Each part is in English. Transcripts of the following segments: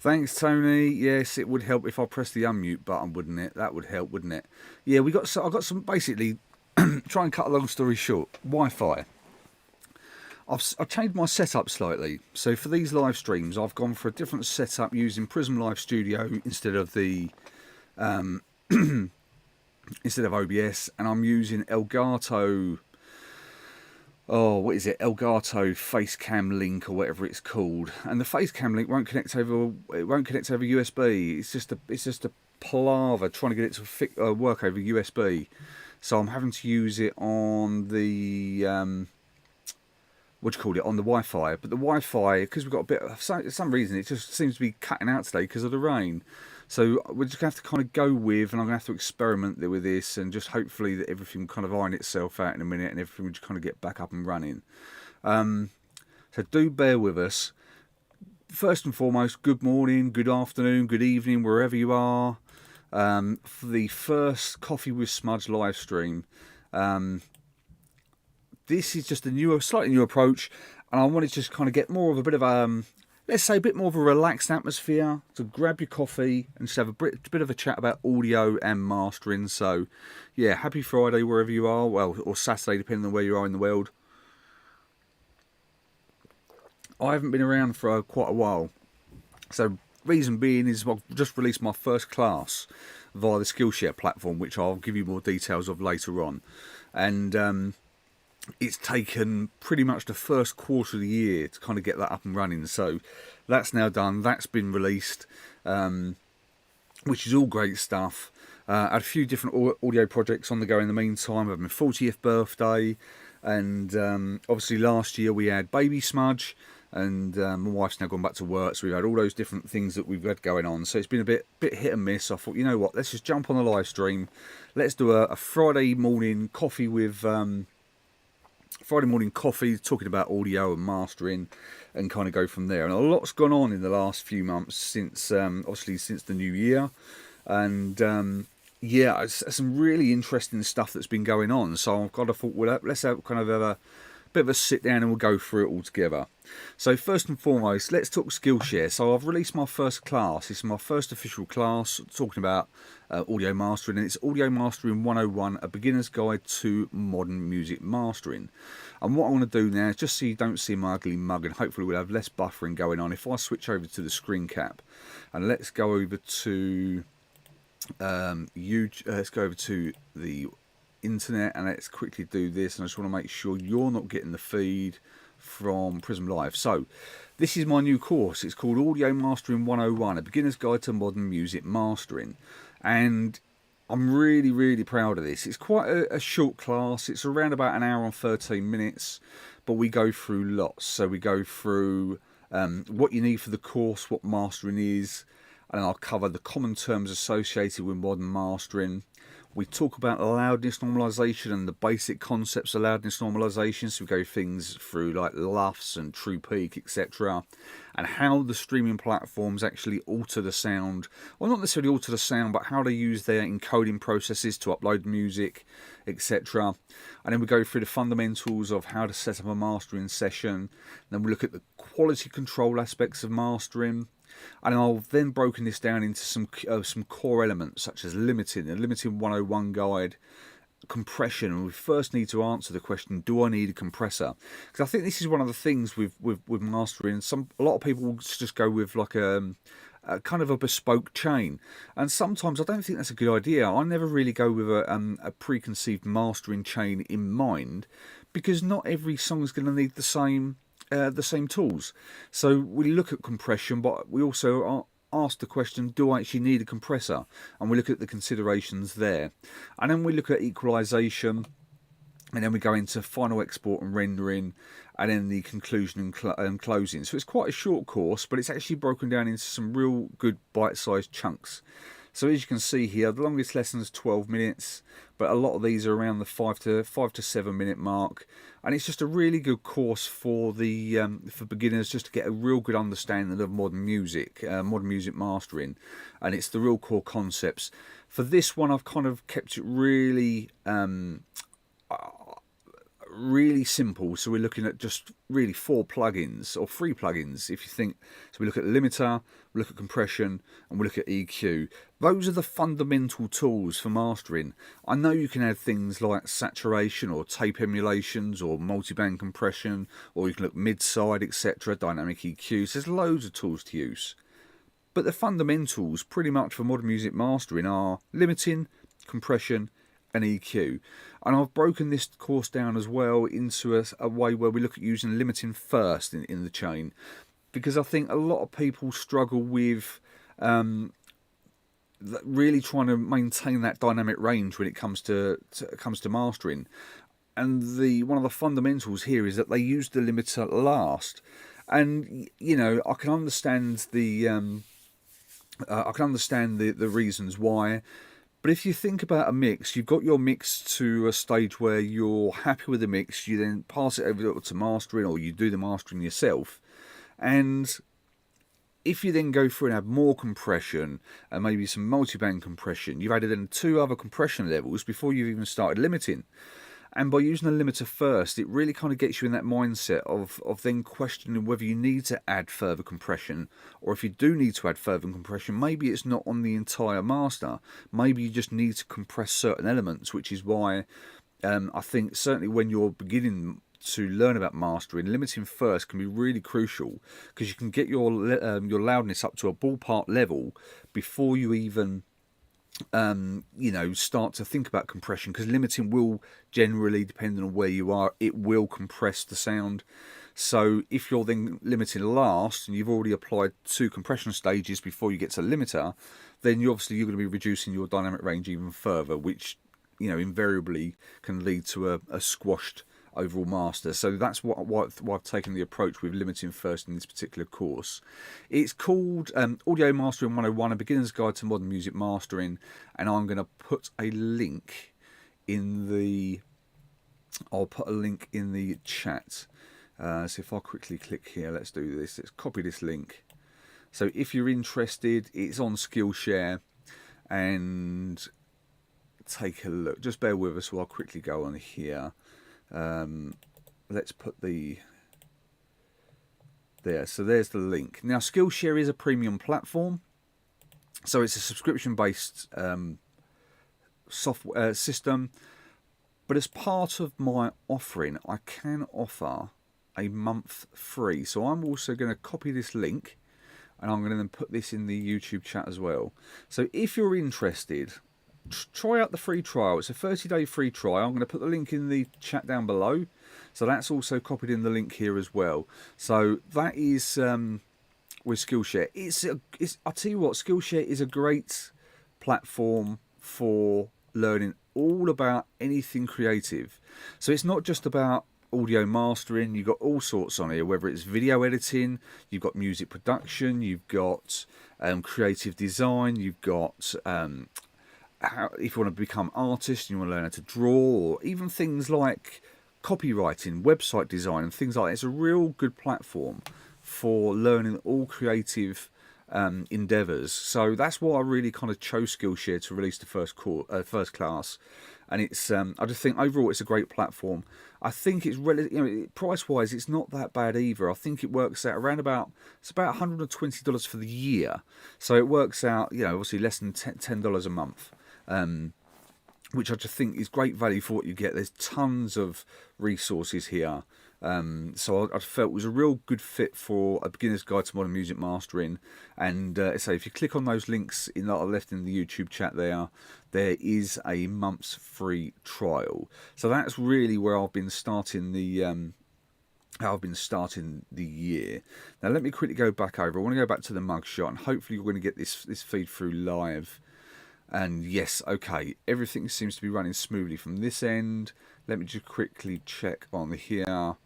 Thanks, Tony. Yes, it would help if I pressed the unmute button, wouldn't it? That would help, wouldn't it? Yeah, we got. So I got some. Basically, try and cut a long story short. Wi-Fi. I've changed my setup slightly. So for these live streams, I've gone for a different setup using Prism Live Studio instead of OBS, and I'm using Elgato. Oh, what is it? Elgato Facecam Link or whatever it's called. And the Facecam Link won't connect over. It won't connect over USB. It's just a palaver trying to get it to work over USB. So I'm having to use it on the what do you call it, on the Wi-Fi. But the Wi-Fi, because we've got a bit of some reason, it just seems to be cutting out today because of the rain. So we're just going to have to kind of go with, and I'm going to have to experiment with this, and just hopefully that everything kind of iron itself out in a minute, and everything will just kind of get back up and running. So do bear with us. First and foremost, good morning, good afternoon, good evening, wherever you are. For the first Coffee with Smudge live stream. This is just a slightly new approach, and I wanted to just kind of get more of a bit of let's say a bit more of a relaxed atmosphere, to grab your coffee and just have a bit of a chat about audio and mastering. So yeah, happy Friday wherever you are, well, or Saturday depending on where you are in the world. I haven't been around for quite a while, so reason being is I've just released my first class via the Skillshare platform, which I'll give you more details of later on. And it's taken pretty much the first quarter of the year to kind of get that up and running. So that's now done. That's been released, which is all great stuff. I had a few different audio projects on the go in the meantime. I had my 40th birthday, and obviously last year we had baby Smudge, and my wife's now gone back to work, so we've had all those different things that we've had going on. So it's been a bit hit and miss. I thought, you know what, let's just jump on the live stream. Let's do a Friday morning coffee with Friday morning coffee, talking about audio and mastering, and kind of go from there. And a lot's gone on in the last few months since, obviously, since the new year, and yeah, it's some really interesting stuff that's been going on. So I've kind of thought, well, let's have a bit of a sit down and we'll go through it all together. So first and foremost, let's talk Skillshare. So I've released my first class. It's my first official class talking about audio mastering, and it's Audio Mastering 101, a beginner's guide to modern music mastering. And what I want to do now is, just so you don't see my ugly mug, and hopefully we'll have less buffering going on, if I switch over to the screen cap, and let's go over to let's go over to the internet, and let's quickly do this. And I just want to make sure you're not getting the feed from Prism Live. So this is my new course. It's called Audio Mastering 101, a beginner's guide to modern music mastering, and I'm really proud of this. It's quite a short class. It's around about an hour and 13 minutes, but we go through lots. So we go through what you need for the course, what mastering is, and I'll cover the common terms associated with modern mastering. We talk about loudness normalization and the basic concepts of loudness normalization. So we go things through like LUFS and true peak, etc. And how the streaming platforms actually alter the sound. Well, not necessarily alter the sound, but how they use their encoding processes to upload music, etc. And then we go through the fundamentals of how to set up a mastering session. Then we look at the quality control aspects of mastering. And I've then broken this down into some core elements, such as limiting, a limiting 101 guide, compression. And we first need to answer the question, do I need a compressor? Because I think this is one of the things with mastering. A lot of people will just go with like a kind of a bespoke chain, and sometimes I don't think that's a good idea. I never really go with a preconceived mastering chain in mind, because not every song is going to need the same tools. So we look at compression, but we also ask the question, do I actually need a compressor? And we look at the considerations there. And then we look at equalization, and then we go into final export and rendering, and then the conclusion and closing. So it's quite a short course, but it's actually broken down into some real good bite-sized chunks. So as you can see here, the longest lesson is 12 minutes, but a lot of these are around the 5 to 7 minute mark, and it's just a really good course for the for beginners, just to get a real good understanding of modern music mastering, and it's the real core concepts. For this one, I've kind of kept it really really simple. So we're looking at just really 4 plugins or 3 plugins if you think. So we look at limiter, we look at compression, and we look at EQ. Those are the fundamental tools for mastering. I know you can add things like saturation or tape emulations or multiband compression, or you can look mid-side, etc., dynamic EQ. So there's loads of tools to use. But the fundamentals pretty much for modern music mastering are limiting, compression, and EQ. And I've broken this course down as well into a way where we look at using limiting first in the chain, because I think a lot of people struggle with really trying to maintain that dynamic range when it comes to mastering. And one of the fundamentals here is that they use the limiter last. And you know, I can understand the reasons why. But if you think about a mix, you've got your mix to a stage where you're happy with the mix, you then pass it over to mastering, or you do the mastering yourself. And if you then go through and add more compression and maybe some multiband compression, you've added in 2 other compression levels before you've even started limiting. And by using a limiter first, it really kind of gets you in that mindset of then questioning whether you need to add further compression, or if you do need to add further compression, maybe it's not on the entire master. Maybe you just need to compress certain elements, which is why I think certainly when you're beginning to learn about mastering, limiting first can be really crucial, because you can get your loudness up to a ballpark level before you even you know, start to think about compression, because limiting will generally, depending on where you are, it will compress the sound. So if you're then limiting last and you've already applied 2 compression stages before you get to limiter, then you're going to be reducing your dynamic range even further, which, you know, invariably can lead to a squashed overall master. So that's why I've taken the approach with limiting first in this particular course. It's called Audio Mastering 101, a beginner's guide to modern music mastering, and I'm going to put a link in the chat. So if I quickly click here, let's do this. Let's copy this link. So if you're interested, it's on Skillshare, and take a look. Just bear with us while I quickly go on here. Let's put there. So there's the link. Now, Skillshare is a premium platform, so it's a subscription-based software system. But as part of my offering, I can offer a month free. So I'm also going to copy this link, and I'm going to then put this in the YouTube chat as well. So if you're interested, try out the free trial. It's a 30-day free trial. I'm going to put the link in the chat down below. So that's also copied in the link here as well. So that is with Skillshare. I'll tell you what, Skillshare is a great platform for learning all about anything creative. So it's not just about audio mastering. You've got all sorts on here, whether it's video editing, you've got music production, you've got creative design, you've got if you want to become artist, you want to learn how to draw, or even things like copywriting, website design, and things like that. It's a real good platform for learning all creative endeavours. So that's why I really kind of chose Skillshare to release the first class. And it's I just think overall it's a great platform. I think it's price wise it's not that bad either. I think it works out around about $120 for the year. So it works out, you know, obviously less than $10 a month. Which I just think is great value for what you get. There's tons of resources here. So I felt it was a real good fit for a beginner's guide to modern music mastering. And so if you click on those links that I left in the YouTube chat there is a month's free trial. So that's really where I've been starting the how I've been starting the year. Now let me quickly go back over. I want to go back to the mugshot, and hopefully you're going to get this feed through live. And yes, okay, everything seems to be running smoothly from this end. Let me just quickly check on here.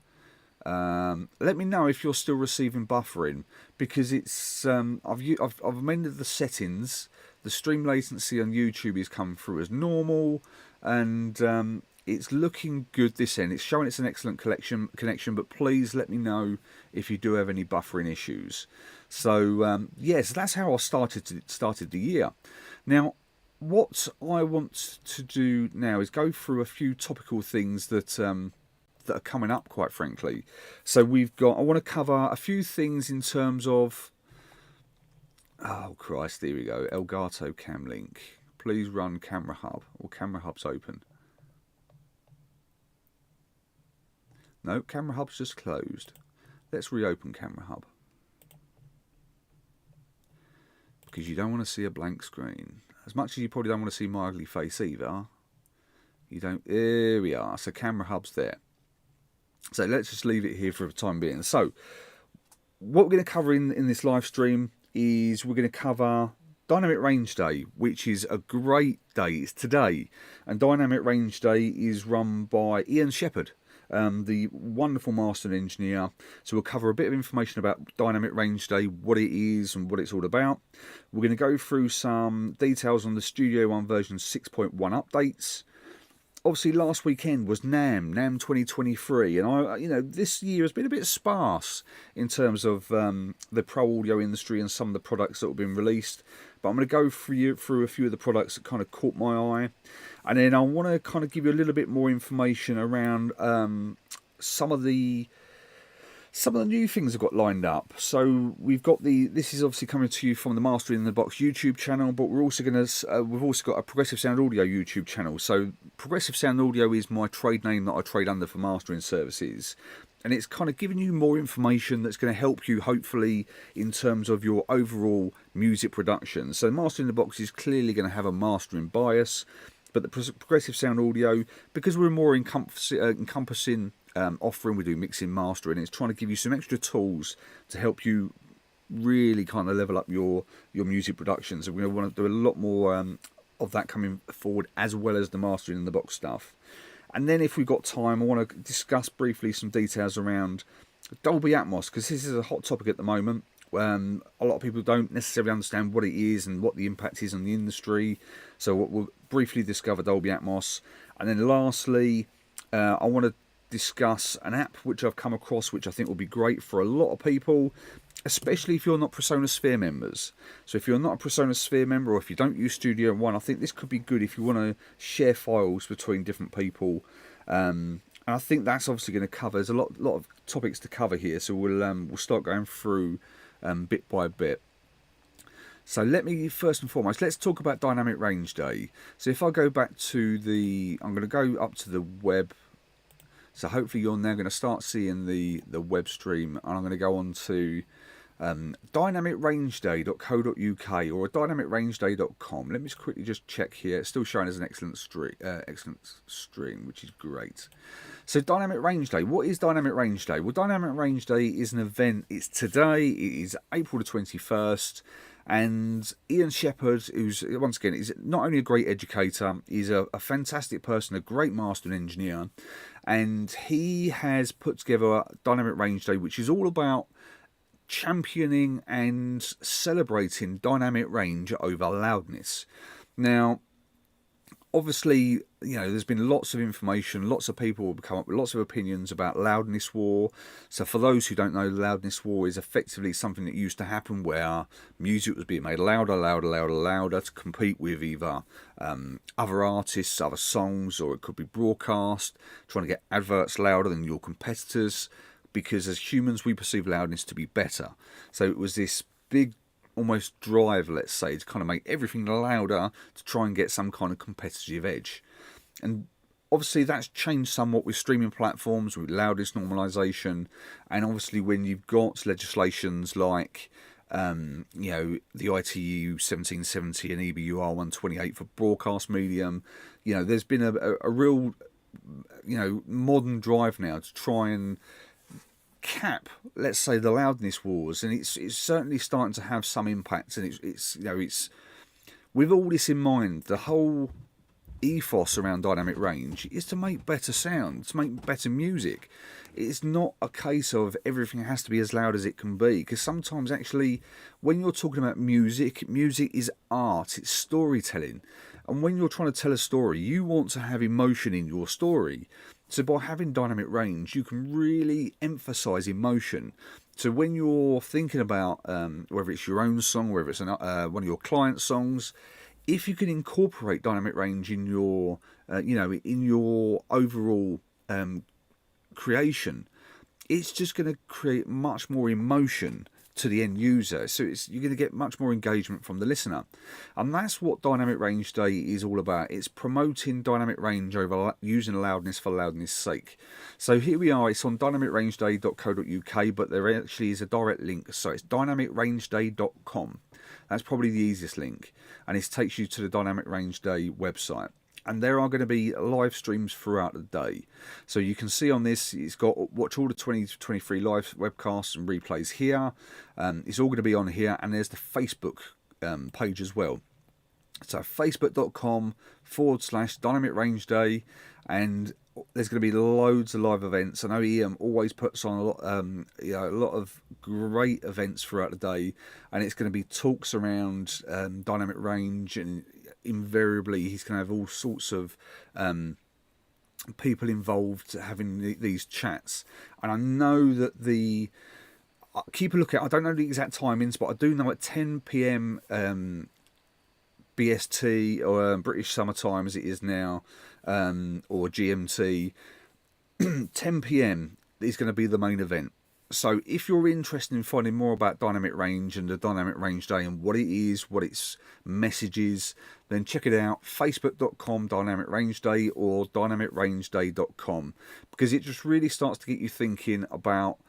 Let me know if you're still receiving buffering, because it's I've amended the settings. The stream latency on YouTube is coming through as normal, and it's looking good this end. It's showing it's an excellent connection, but please let me know if you do have any buffering issues. So yes, that's how I started the year. Now, what I want to do now is go through a few topical things that that are coming up, quite frankly. So I want to cover a few things in terms of, oh Christ, here we go, Elgato Cam Link. Please run Camera Hub, or Camera Hub's open. No, Camera Hub's just closed. Let's reopen Camera Hub. Because you don't want to see a blank screen. As much as you probably don't want to see my ugly face either. You don't. There we are. So Camera Hub's there. So let's just leave it here for the time being. So what we're going to cover in this live stream is we're going to cover Dynamic Range Day, which is a great day. It's today. And Dynamic Range Day is run by Ian Shepherd, the wonderful mastering engineer. So we'll cover a bit of information about Dynamic Range Day, what it is and what it's all about. We're going to go through some details on the Studio One version 6.1 updates. Obviously, last weekend was Namm 2023, and this year has been a bit sparse in terms of the pro audio industry and some of the products that have been released. But I'm going to go through a few of the products that kind of caught my eye, and then I want to kind of give you a little bit more information around some of the new things I've got lined up. So this is obviously coming to you from the Mastering in the Box YouTube channel, but we're also we've also got a Progressive Sound Audio YouTube channel. So Progressive Sound Audio is my trade name that I trade under for mastering services. And it's kind of giving you more information that's going to help you, hopefully, in terms of your overall music production. So Mastering in the Box is clearly going to have a mastering bias, but the Progressive Sound Audio, because we're more encompassing offering, we do mixing, mastering, it's trying to give you some extra tools to help you really kind of level up your music production. So we're going to want to do a lot more of that coming forward, as well as the Mastering in the Box stuff. And then if we've got time, I want to discuss briefly some details around Dolby Atmos, because this is a hot topic at the moment. A lot of people don't necessarily understand what it is and what the impact is on the industry. So we'll briefly discover Dolby Atmos. And then lastly, I want to discuss an app which I've come across, which I think will be great for a lot of people, especially if you're not Persona Sphere members. So if you're not a Persona Sphere member, or if you don't use Studio One, I think this could be good if you want to share files between different people. And I think that's obviously going to cover, there's a lot of topics to cover here, so we'll start going through bit by bit. So first and foremost, let's talk about Dynamic Range Day. So if I go back to I'm going to go up to the web. So hopefully you're now going to start seeing the web stream, and I'm going to go on to dynamicrangeday.co.uk or dynamicrangeday.com. Let me just check here. It's still showing as an excellent stream, which is great. So Dynamic Range Day. What is Dynamic Range Day? Well, Dynamic Range Day is an event. It's today. It is April the 21st. And Ian Shepherd, who's, once again, is not only a great educator, he's a fantastic person, a great mastering engineer. And he has put together Dynamic Range Day, which is all about championing and celebrating dynamic range over loudness. Now, obviously, there's been lots of information, lots of people have come up with lots of opinions about loudness war. So for those who don't know, loudness war is effectively something that used to happen where music was being made louder to compete with either other artists, other songs, or it could be broadcast, trying to get adverts louder than your competitors, because as humans we perceive loudness to be better. So it was this big almost drive, let's say, to kind of make everything louder to try and get some kind of competitive edge. And obviously that's changed somewhat with streaming platforms, with loudness normalization, and obviously when you've got legislations like the ITU 1770 and EBUR 128 for broadcast medium, there's been a real modern drive now to try and cap, let's say, the loudness wars, and it's certainly starting to have some impact. And it's with all this in mind, the whole ethos around dynamic range is to make better sound, to make better music. It's not a case of everything has to be as loud as it can be, because sometimes actually when you're talking about music is art, it's storytelling, and when you're trying to tell a story, you want to have emotion in your story. So by having dynamic range, you can really emphasize emotion. So when you're thinking about whether it's your own song, whether it's one of your client songs, if you can incorporate dynamic range in your in your overall creation, it's just going to create much more emotion to the end user. So you're going to get much more engagement from the listener. And that's what Dynamic Range Day is all about. It's promoting dynamic range over using loudness for loudness sake. So here we are, it's on dynamicrangeday.co.uk, but there actually is a direct link. So it's dynamicrangeday.com. That's probably the easiest link. And it takes you to the Dynamic Range Day website. And there are going to be live streams throughout the day. So you can see on this, it's got watch all the 2023 live webcasts and replays here. It's all going to be on here. And there's the Facebook page as well. So facebook.com/Dynamic Range Day. And there's going to be loads of live events. I know Ian always puts on a lot of great events throughout the day. And it's going to be talks around dynamic range, and invariably he's going to have all sorts of people involved having these chats. And I know that keep a look at, I don't know the exact timings, but I do know at 10 p.m. BST or British Summer Time as it is now, or GMT, 10 p.m. is going to be the main event. So if you're interested in finding more about Dynamic Range and the Dynamic Range Day and what it is, what its message is, then check it out, facebook.com Dynamic Range Day or dynamicrangeday.com, because it just really starts to get you thinking about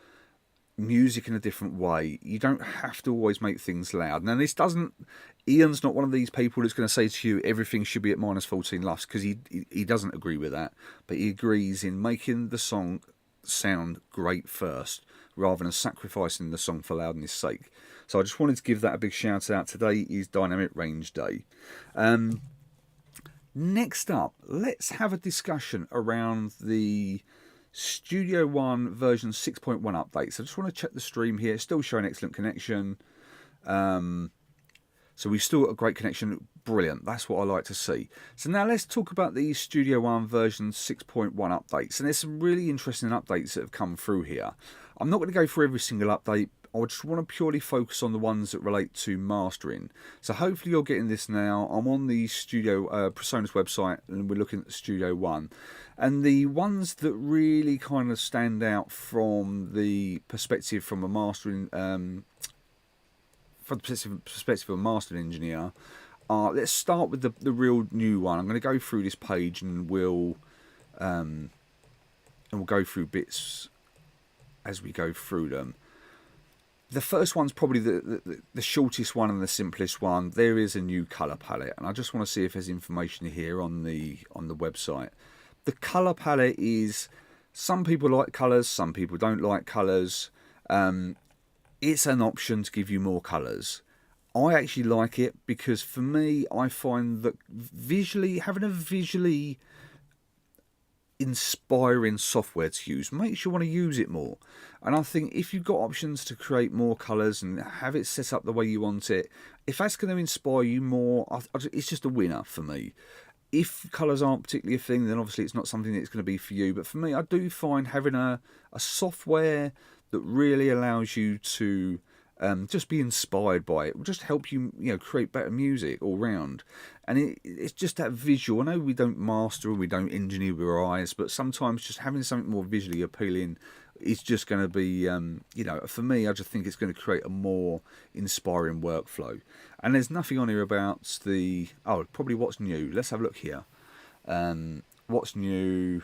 music in a different way. You don't have to always make things loud. Now Ian's not one of these people that's going to say to you everything should be at -14 lufs, because he doesn't agree with that, but he agrees in making the song sound great first, rather than sacrificing the song for loudness sake. So I just wanted to give that a big shout out. Today is Dynamic Range Day. Next up, let's have a discussion around the Studio One version 6.1 update. So I just want to check the stream here. It's still showing excellent connection. So we've still got a great connection. Brilliant. That's what I like to see. So now let's talk about the Studio One version 6.1 updates. And there's some really interesting updates that have come through here. I'm not going to go through every single update. I just want to purely focus on the ones that relate to mastering. So hopefully you're getting this now. I'm on the Studio PreSonus website, and we're looking at the Studio One. And the ones that really kind of stand out from the perspective from a mastering, from the perspective of a mastering engineer, let's start with the real new one. I'm going to go through this page, and we'll go through bits as we go through them. The first one's probably the shortest one and the simplest one. There is a new colour palette, and I just want to see if there's information here on the website. The colour palette is, some people like colours, some people don't like colours. It's an option to give you more colours. I actually like it because for me, I find that having a visually inspiring software to use makes you want to use it more. And I think if you've got options to create more colours and have it set up the way you want it, if that's going to inspire you more, it's just a winner for me. If colours aren't particularly a thing, then obviously it's not something that's going to be for you. But for me, I do find having a software that really allows you to just be inspired by it will just help you, create better music all round. And it's just that visual. I know we don't master and we don't engineer with our eyes, but sometimes just having something more visually appealing is just going to be, for me, I just think it's going to create a more inspiring workflow. And there's nothing on here about probably what's new. Let's have a look here. What's new?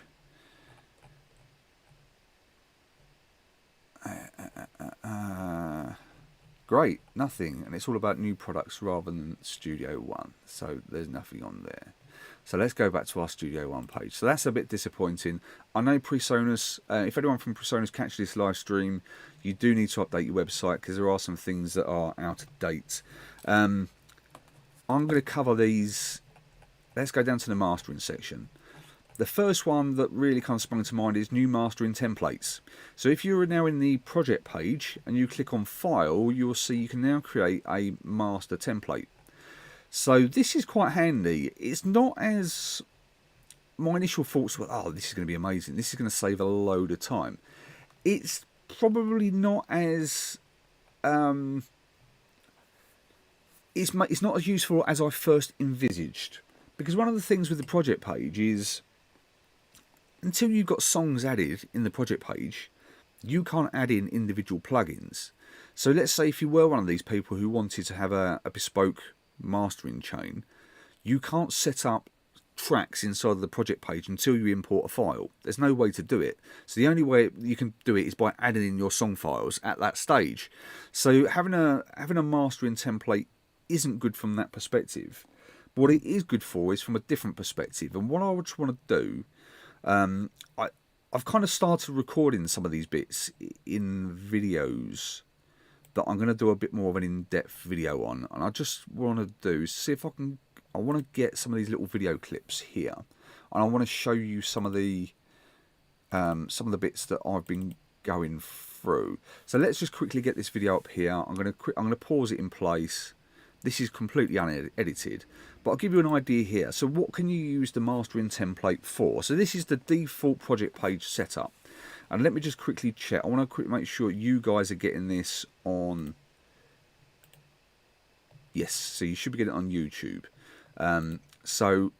Great, nothing. And it's all about new products rather than Studio One. So there's nothing on there. So let's go back to our Studio One page. So that's a bit disappointing. I know PreSonus, if anyone from PreSonus catches this live stream, you do need to update your website because there are some things that are out of date. I'm going to cover these. Let's go down to the mastering section. The first one that really kind of sprung to mind is new mastering templates. So if you're now in the project page and you click on file, you'll see you can now create a master template. So this is quite handy. It's not as, my initial thoughts were, this is going to be amazing. This is going to save a load of time. It's probably not as, it's not as useful as I first envisaged. Because one of the things with the project page is, until you've got songs added in the project page, you can't add in individual plugins. So let's say if you were one of these people who wanted to have a bespoke mastering chain, you can't set up tracks inside of the project page until you import a file. There's no way to do it. So the only way you can do it is by adding in your song files at that stage. So having a mastering template isn't good from that perspective. But what it is good for is from a different perspective. And what I just want to do, I've kind of started recording some of these bits in videos that I'm going to do a bit more of an in-depth video on. And I just want to do, see if I can, I want to get some of these little video clips here. And I want to show you some of the bits that I've been going through. So let's just quickly get this video up here. I'm going to pause it in place. This is completely unedited, but I'll give you an idea here. So what can you use the mastering template for? So this is the default project page setup. And let me just quickly check. I want to quickly make sure you guys are getting this on... Yes, so you should be getting it on YouTube. So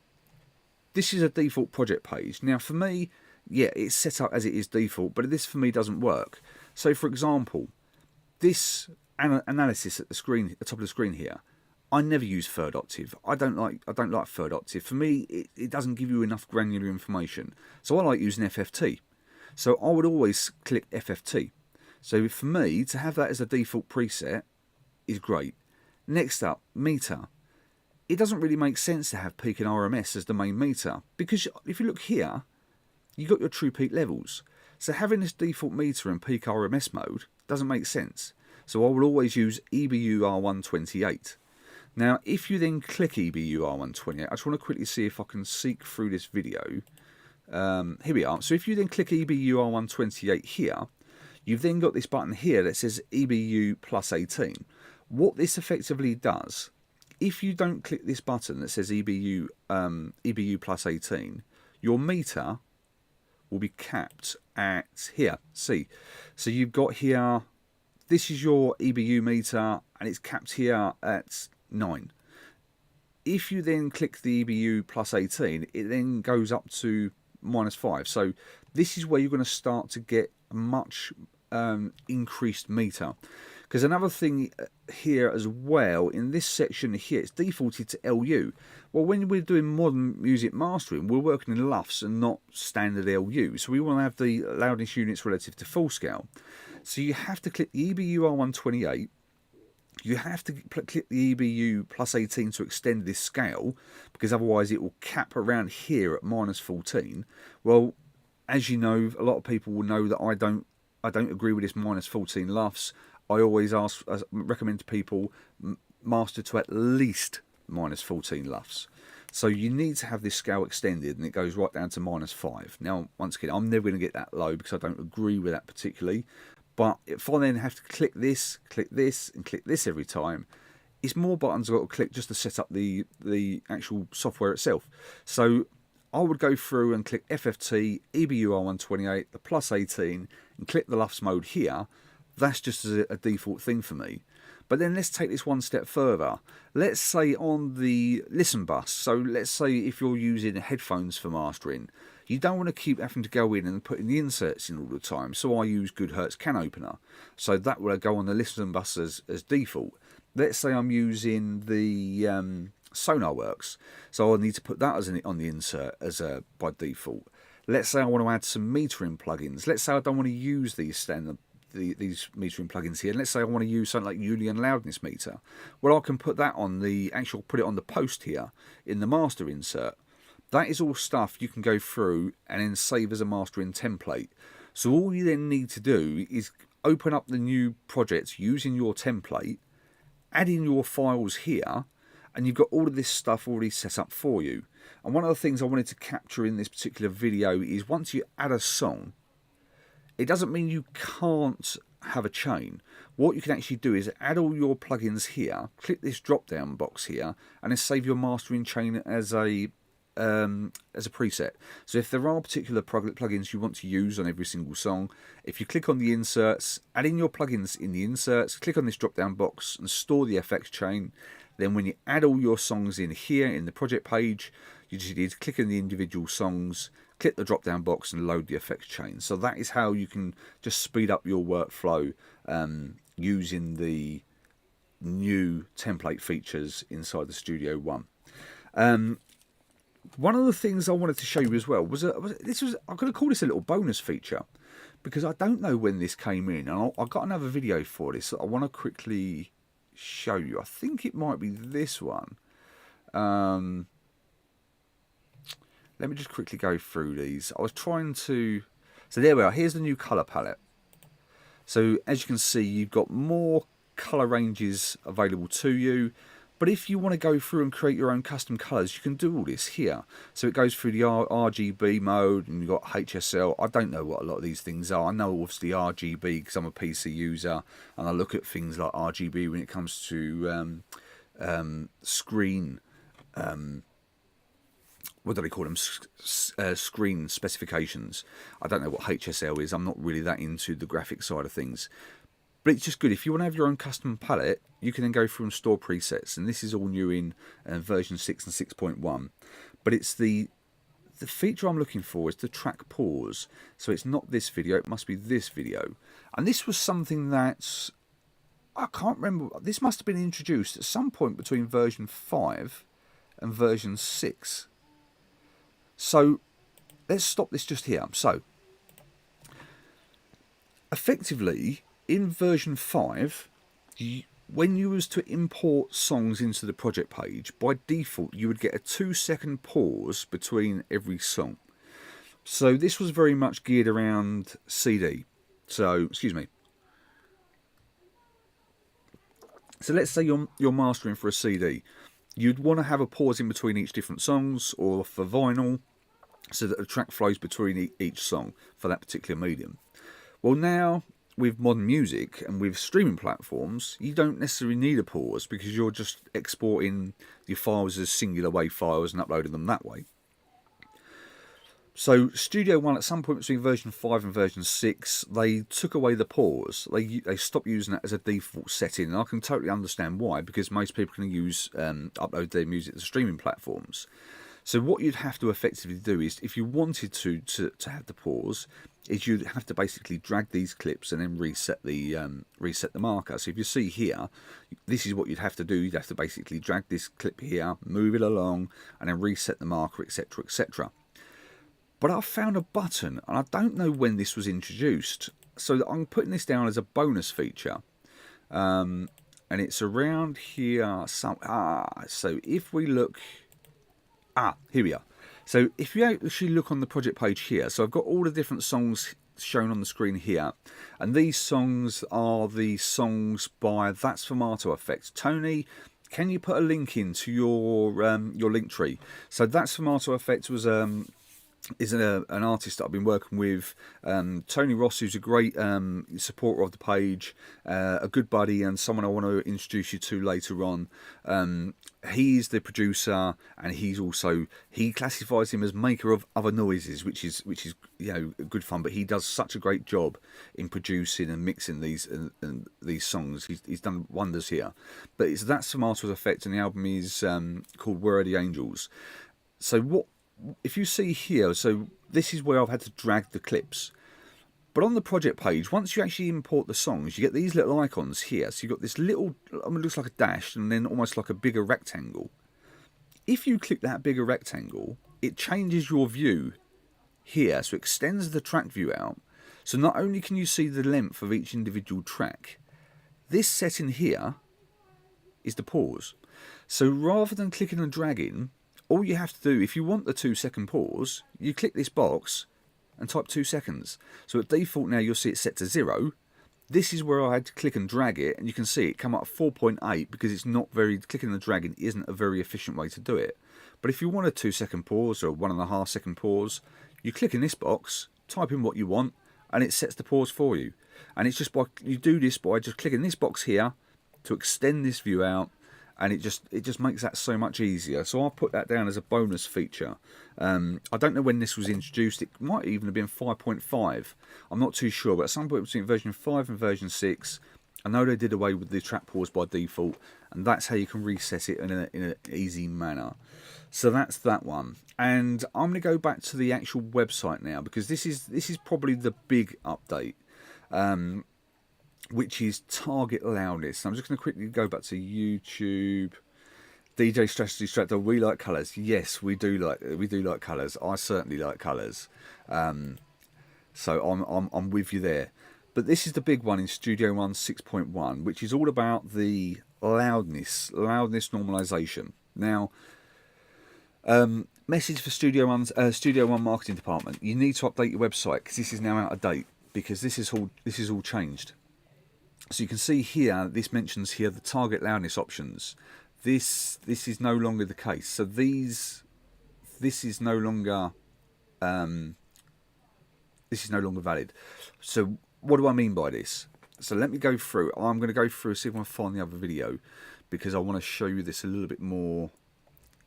this is a default project page. Now for me, yeah, it's set up as it is default, but this for me doesn't work. So for example, this analysis at the screen, at the top of the screen here, I never use third octave. I don't like third octave. For me, it doesn't give you enough granular information. So I like using FFT. So I would always click FFT. So for me, to have that as a default preset is great. Next up, meter. It doesn't really make sense to have peak and RMS as the main meter, because if you look here, you've got your true peak levels. So having this default meter in peak RMS mode doesn't make sense. So I will always use EBU R128. Now, if you then click EBU R128, I just want to quickly see if I can seek through this video. Here we are. So if you then click EBU R128 here, you've then got this button here that says EBU plus 18. What this effectively does, if you don't click this button that says EBU plus 18, your meter will be capped at here. See, so you've got here, this is your EBU meter, and it's capped here at 9. If you then click the EBU plus 18, it then goes up to -5. So this is where you're going to start to get a much increased meter. Because another thing here as well, in this section here, it's defaulted to LU. Well, when we're doing modern music mastering, we're working in LUFS and not standard LU. So we want to have the loudness units relative to full scale. So you have to click the EBU R128. You have to click the EBU plus 18 to extend this scale, because otherwise it will cap around here at -14. Well, as you know, a lot of people will know that I don't agree with this -14 LUFS. I always recommend to people master to at least -14 LUFS. So you need to have this scale extended, and it goes right down to -5. Now, once again, I'm never going to get that low because I don't agree with that particularly. But if I then have to click this, and click this every time, it's more buttons I've got to click just to set up the actual software itself. So I would go through and click FFT, EBU R128, the plus 18, and click the LUFS mode here. That's just a default thing for me. But then let's take this one step further. Let's say on the listen bus, so let's say if you're using headphones for mastering, you don't want to keep having to go in and putting the inserts in all the time. So I use Goodhertz Can Opener. So that will go on the listen bus as default. Let's say I'm using the SonarWorks. So I need to put that on the insert by default. Let's say I want to add some metering plugins. Let's say I don't want to use these these metering plugins here. And let's say I want to use something like Julian loudness meter. Well, I can put that on put it on the post here in the master insert. That is all stuff you can go through and then save as a mastering template. So all you then need to do is open up the new project using your template, add in your files here, and you've got all of this stuff already set up for you. And one of the things I wanted to capture in this particular video is once you add a song, it doesn't mean you can't have a chain. What you can actually do is add all your plugins here, click this drop down box here, and then save your mastering chain as a preset. So if there are particular plugins you want to use on every single song, if you click on the inserts, add in your plugins in the inserts, click on this drop down box and store the FX chain, then when you add all your songs in here in the project page, you just need to click on the individual songs, click the drop down box and load the effects chain. So that is how you can just speed up your workflow using the new template features inside the Studio One. One of the things I wanted to show you as well was I'm going to call this a little bonus feature, because I don't know when this came in, and I've got another video for this that I want to quickly show you. I think it might be this one. Let me just quickly go through these. I was trying to... So there we are. Here's the new colour palette. So as you can see, you've got more colour ranges available to you. But if you want to go through and create your own custom colours, you can do all this here. So it goes through the RGB mode, and you've got HSL. I don't know what a lot of these things are. I know obviously RGB because I'm a PC user, and I look at things like RGB when it comes to screen... what do they call them? Screen specifications. I don't know what HSL is. I'm not really that into the graphic side of things. But it's just good. If you want to have your own custom palette, you can then go through and store presets. And this is all new in version 6 and 6.1. But it's the feature I'm looking for is the track pause. So it's not this video. It must be this video. And this was something that... I can't remember. This must have been introduced at some point between version 5 and version 6. So let's stop this just here. So effectively in version 5, when you was to import songs into the project page, by default you would get a 2-second pause between every song. So this was very much geared around CD. So excuse me. So let's say you're mastering for a CD. You'd want to have a pause in between each different songs, or for vinyl, so that the track flows between each song for that particular medium. Well, now with modern music and with streaming platforms, you don't necessarily need a pause, because you're just exporting your files as singular WAV files and uploading them that way. So Studio One, at some point between version 5 and version 6, they took away the pause. They stopped using that as a default setting, and I can totally understand why, because most people can use upload their music to streaming platforms. So what you'd have to effectively do is, if you wanted to have the pause, is you'd have to basically drag these clips and then reset the marker. So if you see here, this is what you'd have to do. You'd have to basically drag this clip here, move it along, and then reset the marker, etc., etc. But I found a button, and I don't know when this was introduced. So I'm putting this down as a bonus feature. And it's around here. So if we look... here we are. So if you actually look on the project page here, so I've got all the different songs shown on the screen here. And these songs are the songs by That's Formato Effect. Tony, can you put a link into your link tree? So That's Formato Effect was... is an artist that I've been working with, Tony Ross, who's a great supporter of the page, a good buddy, and someone I want to introduce you to later on. He's the producer, and he classifies him as maker of other noises, which is good fun. But he does such a great job in producing and mixing these songs. He's done wonders here. But That's Formato Effect, and the album is called Where Are the Angels. So if you see here, so this is where I've had to drag the clips. But on the project page, once you actually import the songs, you get these little icons here. So you've got this little, it looks like a dash, and then almost like a bigger rectangle. If you click that bigger rectangle, it changes your view here. So it extends the track view out. So not only can you see the length of each individual track, this setting here is the pause. So rather than clicking and dragging, all you have to do, if you want the 2-second pause, you click this box and type 2 seconds. So at default now you'll see it set to 0. This is where I had to click and drag it, and you can see it come up 4.8 because it's not very, clicking and dragging isn't a very efficient way to do it. But if you want a 2-second pause or a 1.5 second pause, you click in this box, type in what you want, and it sets the pause for you. And it's just you do this by just clicking this box here to extend this view out. And it just makes that so much easier. So I'll put that down as a bonus feature. I don't know when this was introduced. It might even have been 5.5. I'm not too sure. But at some point between version 5 and version 6, I know they did away with the track pause by default, and that's how you can reset it in an easy manner. So that's that one. And I'm going to go back to the actual website now, because this is probably the big update, which is target loudness. I'm just going to quickly go back to YouTube. DJ Strategy Strato, we like colours. Yes, we do like colours. I certainly like colours. So I'm with you there. But this is the big one in Studio One 6.1, which is all about the loudness normalization. Now, message for Studio One marketing department: you need to update your website, because this is now out of date, because this is all changed. So you can see here, this mentions here the target loudness options. This is no longer the case. So this is no longer valid. So what do I mean by this? So let me go through. I'm going to go through, see if I can find the other video, because I want to show you this a little bit more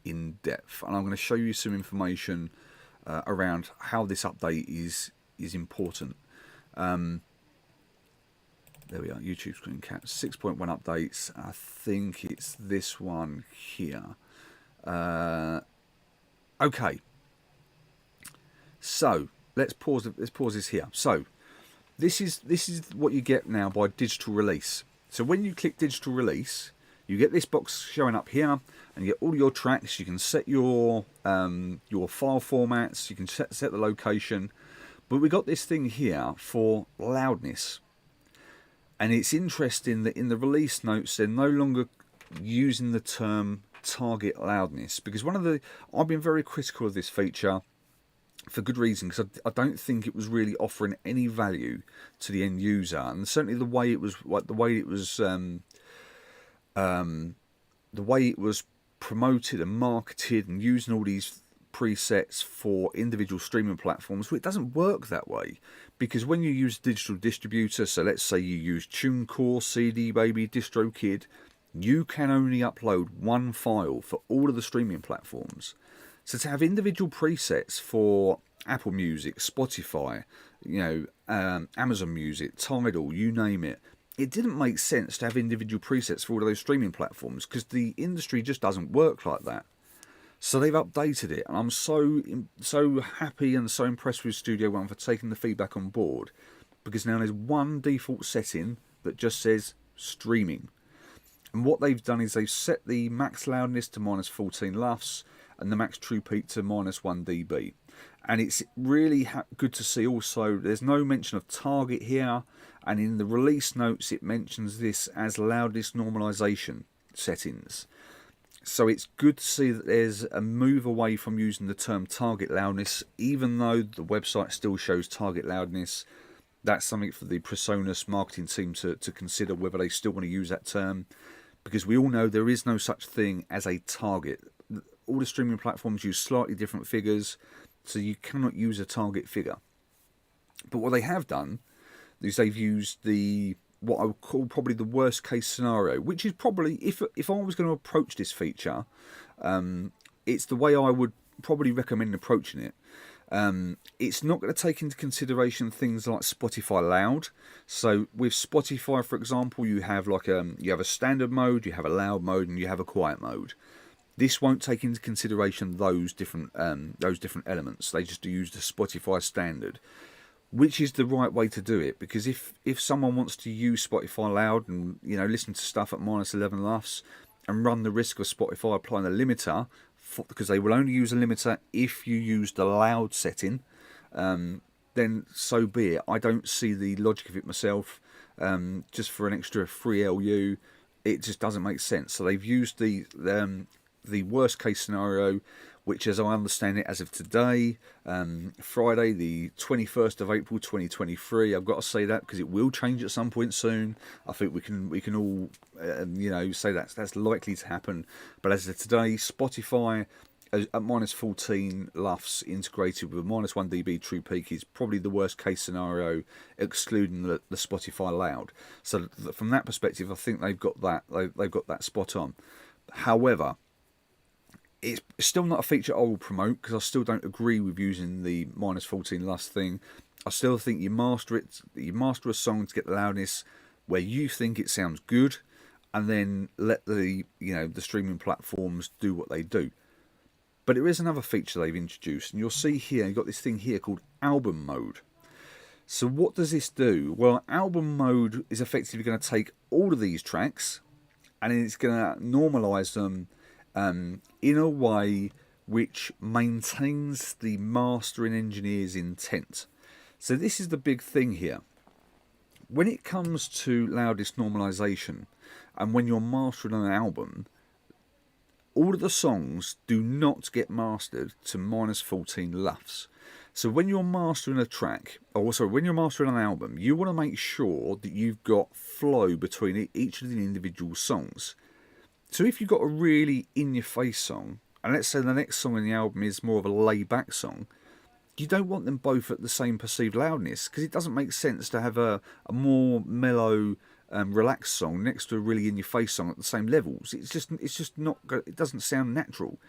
in depth, and I'm going to show you some information around how this update is important. There we are, YouTube screen cap 6.1 updates. I think it's this one here. Okay. So let's pause this here. So this is what you get now by digital release. So when you click digital release, you get this box showing up here, and you get all your tracks. You can set your file formats. You can set the location. But we got this thing here for loudness. And it's interesting that in the release notes, they're no longer using the term target loudness, because I've been very critical of this feature for good reason, because I don't think it was really offering any value to the end user, and certainly the way it was promoted and marketed and using all these presets for individual streaming platforms. Well, it doesn't work that way, because when you use a digital distributor, so let's say you use TuneCore, CD Baby, DistroKid, you can only upload one file for all of the streaming platforms. So to have individual presets for Apple Music, Spotify, Amazon Music, Tidal, you name it, it didn't make sense to have individual presets for all of those streaming platforms, because the industry just doesn't work like that. So they've updated it, and I'm so happy and so impressed with Studio One for taking the feedback on board, because now there's one default setting that just says streaming. And what they've done is they've set the max loudness to -14 LUFS and the max true peak to -1 dB. And it's really good to see also there's no mention of target here, and in the release notes it mentions this as loudness normalization settings. So it's good to see that there's a move away from using the term target loudness, even though the website still shows target loudness. That's something for the PreSonus marketing team to consider, whether they still want to use that term, because we all know there is no such thing as a target. All the streaming platforms use slightly different figures, so you cannot use a target figure. But what they have done is they've used what I would call probably the worst case scenario, which is probably, if I was going to approach this feature, it's the way I would probably recommend approaching it. It's not going to take into consideration things like Spotify Loud. So with Spotify, for example, you have you have a standard mode, you have a loud mode, and you have a quiet mode. This won't take into consideration those different elements. They just use the Spotify standard, which is the right way to do it, because if someone wants to use Spotify Loud and listen to stuff at -11 LUFS and run the risk of Spotify applying a limiter, because they will only use a limiter if you use the loud setting, then so be it. I don't see the logic of it myself. Just for an extra free LU, it just doesn't make sense. So they've used the worst case scenario, which, as I understand it, as of today, Friday, the 21st of April 2023. I've got to say that because it will change at some point soon. I think we can all say that's likely to happen. But as of today, Spotify at -14 LUFS integrated with -1 dB true peak is probably the worst case scenario, excluding the Spotify Loud. So from that perspective, I think they've got that spot on. However, it's still not a feature I will promote, because I still don't agree with using the -14 LUFS thing. I still think you master a song to get the loudness, where you think it sounds good, and then let the the streaming platforms do what they do. But there is another feature they've introduced, and you'll see here you've got this thing here called album mode. So what does this do? Well, album mode is effectively going to take all of these tracks and it's going to normalize them in a way which maintains the mastering engineer's intent. So this is the big thing here. When it comes to loudest normalization, and when you're mastering an album, all of the songs do not get mastered to -14 LUFS. So when you're mastering a track, or sorry, when you're mastering an album, you want to make sure that you've got flow between each of the individual songs. So if you've got a really in-your-face song, and let's say the next song in the album is more of a laid-back song, you don't want them both at the same perceived loudness, because it doesn't make sense to have a more mellow, relaxed song next to a really in-your-face song at the same levels. It's just not. It doesn't sound natural.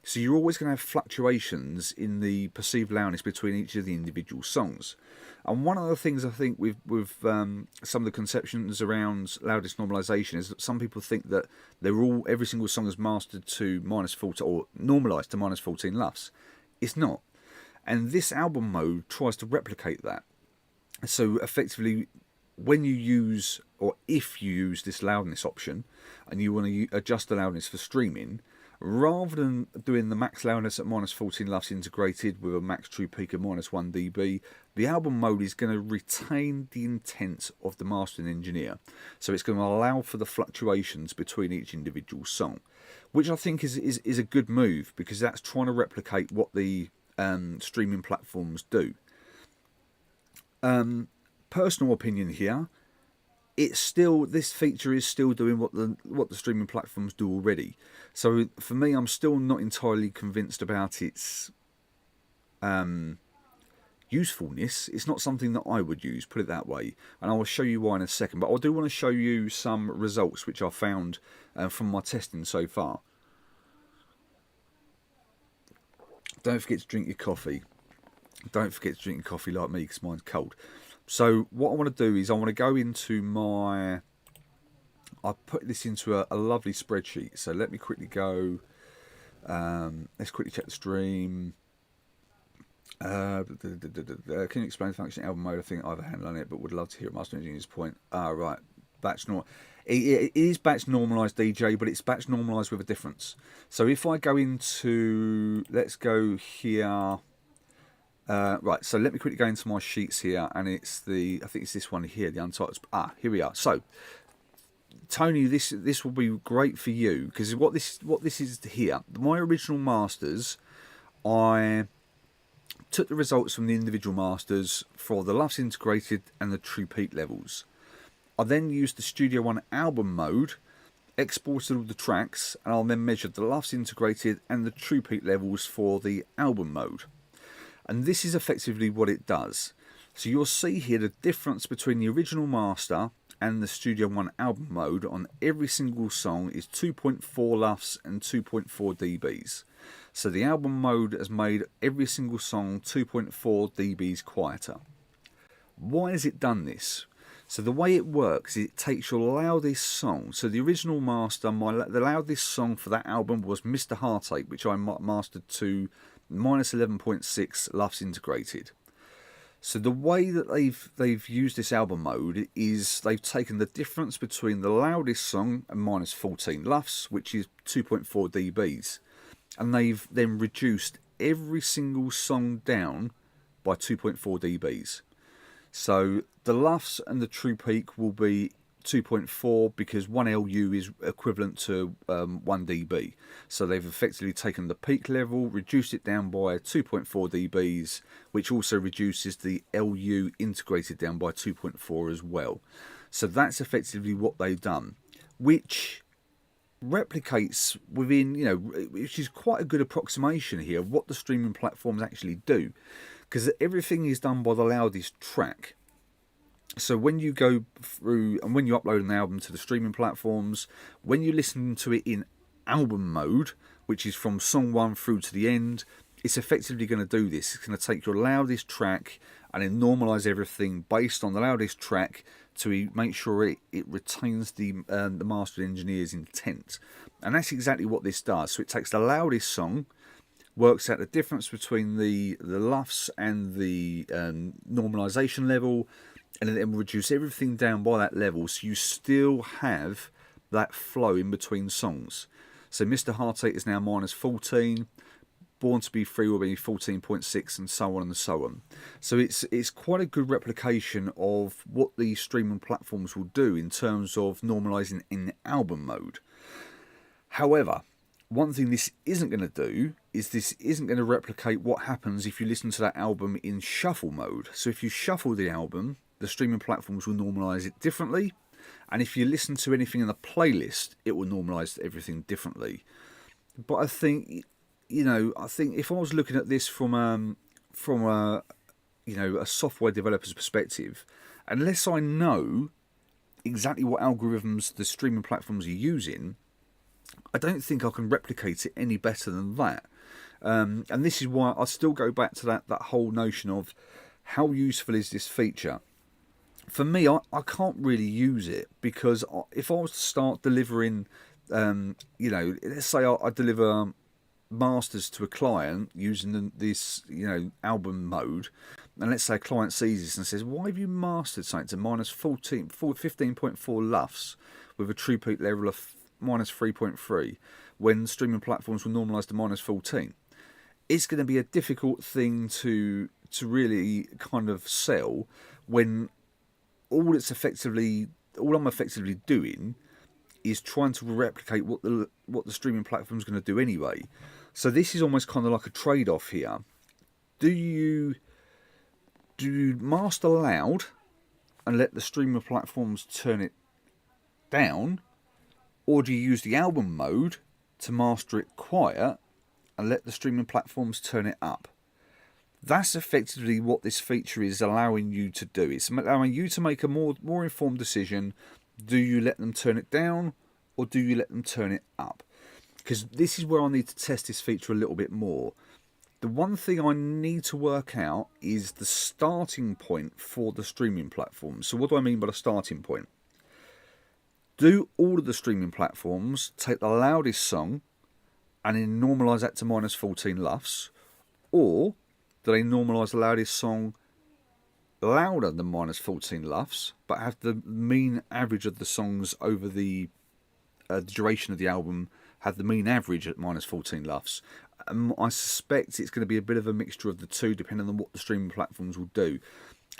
So you're always going to have fluctuations in the perceived loudness between each of the individual songs. And one of the things I think with some of the conceptions around loudest normalization is that some people think that every single song is mastered to -14 or normalized to -14 LUFS. It's not. And this album mode tries to replicate that. So effectively, when you use, or if you use this loudness option, and you want to adjust the loudness for streaming, rather than doing the max loudness at -14 LUFS integrated with a max true peak of -1 dB, the album mode is going to retain the intent of the mastering engineer. So it's going to allow for the fluctuations between each individual song, which I think is a good move, because that's trying to replicate what the streaming platforms do. Personal opinion here, this feature is still doing what the streaming platforms do already. So for me, I'm still not entirely convinced about its usefulness. It's not something that I would use, put it that way, and I will show you why in a second. But I do want to show you some results which I found from my testing so far. Don't forget to drink your coffee. Don't forget to drink your coffee like me, because mine's cold. So what I want to do is I want to go into I put this into a lovely spreadsheet. So let me quickly go, let's quickly check the stream. Can you explain the function album mode? I think I have a handle on it, but would love to hear it. Master Engineer's point. Right, batch normal. It is batch normalized, DJ, but it's batch normalized with a difference. So if I go into, let's go here. Right, so let me quickly go into my sheets here, and I think it's this one here, the untitled. Here we are. So, Tony, this will be great for you, because what this is here. My original masters, I took the results from the individual masters for the LUFS integrated and the true peak levels. I then used the Studio One album mode, exported all the tracks, and I then measured the LUFS integrated and the true peak levels for the album mode. And this is effectively what it does. So you'll see here the difference between the original master and the Studio One album mode on every single song is 2.4 LUFS and 2.4 dBs. So the album mode has made every single song 2.4 dBs quieter. Why has it done this? So the way it works is it takes your loudest song. So the original master, the loudest song for that album was Mr. Heartache, which I mastered to -11.6 LUFS integrated. So the way that they've used this album mode is they've taken the difference between the loudest song and -14 LUFS, which is 2.4 dBs, and they've then reduced every single song down by 2.4 dBs. So the LUFS and the true peak will be 2.4 because 1 LU is equivalent to 1 dB. So they've effectively taken the peak level, reduced it down by 2.4 dBs, which also reduces the LU integrated down by 2.4 as well. So that's effectively what they've done, which replicates within, which is quite a good approximation here of what the streaming platforms actually do, because everything is done by the loudest track. So when you go through and when you upload an album to the streaming platforms, when you listen to it in album mode, which is from song 1 through to the end, it's effectively going to do this. It's going to take your loudest track and then normalize everything based on the loudest track to make sure it retains the master engineer's intent. And that's exactly what this does. So it takes the loudest song, works out the difference between the LUFS and the normalization level, and then reduce everything down by that level, so you still have that flow in between songs. So Mr. Heartache is now -14, Born to Be Free will be 14.6, and so on and so on. So it's quite a good replication of what the streaming platforms will do in terms of normalizing in album mode. However, one thing this isn't going to do is this isn't going to replicate what happens if you listen to that album in shuffle mode. So if you shuffle the album, the streaming platforms will normalize it differently, and if you listen to anything in the playlist, it will normalize everything differently. But I think, if I was looking at this from a software developer's perspective, unless I know exactly what algorithms the streaming platforms are using, I don't think I can replicate it any better than that. And this is why I still go back to that whole notion of how useful is this feature. For me, I can't really use it, because if I was to start delivering, let's say I deliver masters to a client using this, album mode, and let's say a client sees this and says, why have you mastered something to -15.4 LUFS with a true peak level of -3.3 when streaming platforms will normalise to -14? It's going to be a difficult thing to really kind of sell, when all I'm effectively doing is trying to replicate what the streaming platform is going to do anyway. So this is almost kind of like a trade-off here. Do you master loud and let the streaming platforms turn it down, or do you use the album mode to master it quiet and let the streaming platforms turn it up? That's effectively what this feature is allowing you to do. It's allowing you to make a more informed decision. Do you let them turn it down, or do you let them turn it up? Because this is where I need to test this feature a little bit more. The one thing I need to work out is the starting point for the streaming platform. So what do I mean by the starting point? Do all of the streaming platforms take the loudest song and then normalise that to -14 LUFS, or do they normalise the loudest song louder than -14 LUFS, but have the mean average of the songs over the duration of the album have the mean average at -14 LUFS? I suspect it's going to be a bit of a mixture of the two, depending on what the streaming platforms will do.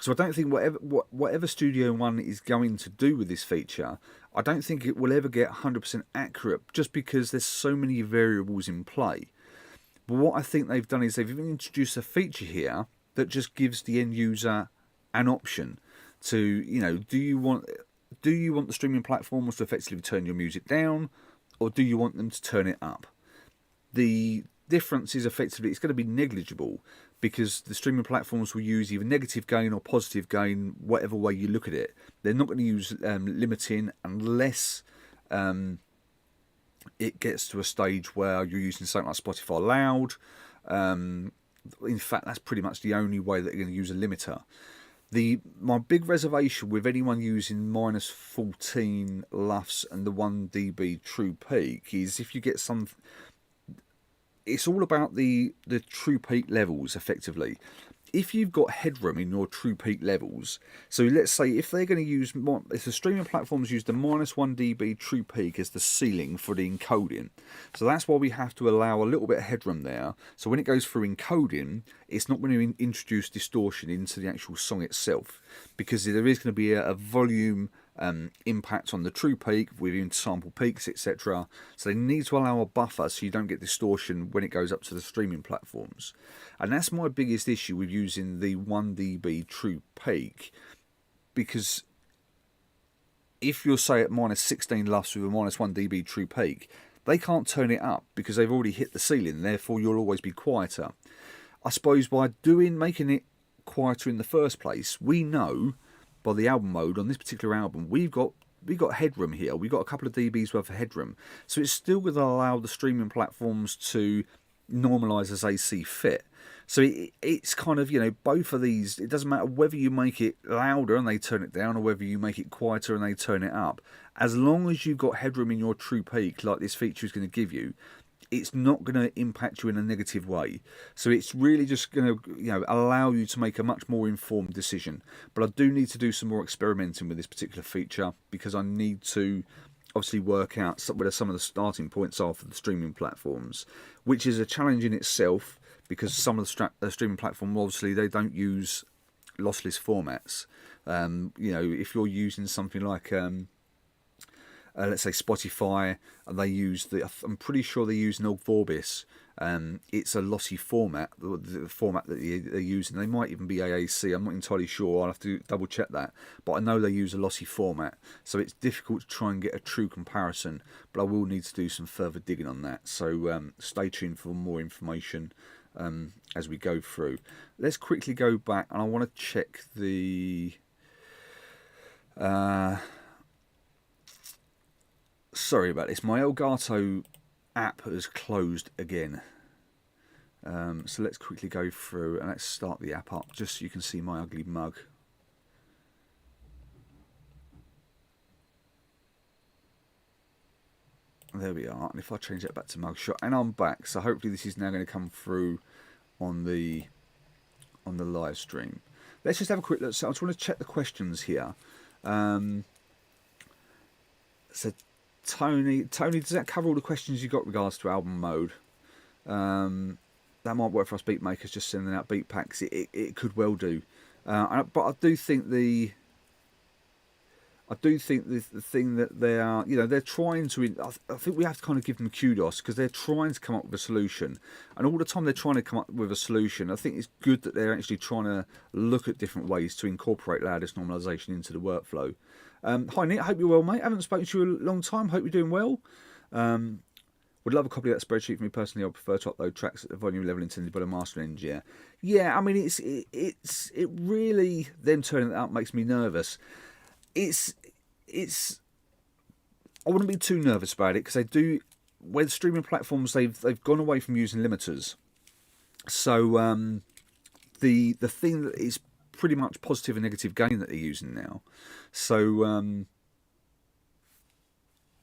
So I don't think whatever Studio One is going to do with this feature, I don't think it will ever get 100% accurate, just because there's so many variables in play. But what I think they've done is they've even introduced a feature here that just gives the end user an option to, do you want the streaming platforms to effectively turn your music down, or do you want them to turn it up? The difference is effectively it's going to be negligible, because the streaming platforms will use either negative gain or positive gain, whatever way you look at it. They're not going to use limiting unless it gets to a stage where you're using something like Spotify Loud. In fact, that's pretty much the only way that you're going to use a limiter. My big reservation with anyone using -14 LUFS and the 1 dB true peak is if you get some. It's all about the true peak levels, effectively. If you've got headroom in your true peak levels, so let's say if they're going to use, if the streaming platforms use the -1 dB true peak as the ceiling for the encoding, so that's why we have to allow a little bit of headroom there. So when it goes through encoding, it's not going to introduce distortion into the actual song itself, because there is going to be a volume impact on the true peak within sample peaks, etc. So they need to allow a buffer so you don't get distortion when it goes up to the streaming platforms. And that's my biggest issue with using the 1 dB true peak, because if you're, say, at -16 LUFS with a -1 dB true peak, they can't turn it up because they've already hit the ceiling, therefore you'll always be quieter. I suppose by making it quieter in the first place, we know by the album mode on this particular album we've got headroom here. We've got a couple of dBs worth of headroom, so it's still going to allow the streaming platforms to normalise as they see fit. So it's kind of, you know, both of these, it doesn't matter whether you make it louder and they turn it down or whether you make it quieter and they turn it up. As long as you've got headroom in your true peak, like this feature is going to give you, it's not going to impact you in a negative way. So it's really just going to, you know, allow you to make a much more informed decision. But I do need to do some more experimenting with this particular feature, because I need to obviously work out where some of the starting points are for the streaming platforms, which is a challenge in itself, because some of the streaming platforms, obviously, they don't use lossless formats. You know, if you're using something like let's say Spotify, and they use I'm pretty sure they use Nogg Vorbis. It's a lossy format, the format that they're using. They might even be AAC. I'm not entirely sure. I'll have to double check that. But I know they use a lossy format, so it's difficult to try and get a true comparison. But I will need to do some further digging on that. So stay tuned for more information as we go through. Let's quickly go back, and I want to check the. Sorry about this. My Elgato app has closed again. So let's quickly go through and let's start the app up, just so you can see my ugly mug. There we are. And if I change that back to mugshot, and I'm back. So hopefully this is now going to come through on the live stream. Let's just have a quick look. So I just want to check the questions here. So Tony, does that cover all the questions you got regards to album mode? That might work for us beat makers, just sending out beat packs. It could well do, but I do think the thing that they are, you know, they're trying to. I think we have to kind of give them kudos, because they're trying to come up with a solution, and all the time they're trying to come up with a solution. I think it's good that they're actually trying to look at different ways to incorporate loudness normalization into the workflow. Hi Nick, hope you're well, mate. I haven't spoken to you in a long time. Hope you're doing well. Would love a copy of that spreadsheet. For me personally, I prefer to upload tracks at the volume level intended by the mastering engineer. Yeah, I mean, it really, them turning it up makes me nervous. It's I wouldn't be too nervous about it, because they do, with streaming platforms, they've gone away from using limiters. So the thing that is pretty much positive and negative gain that they're using now. So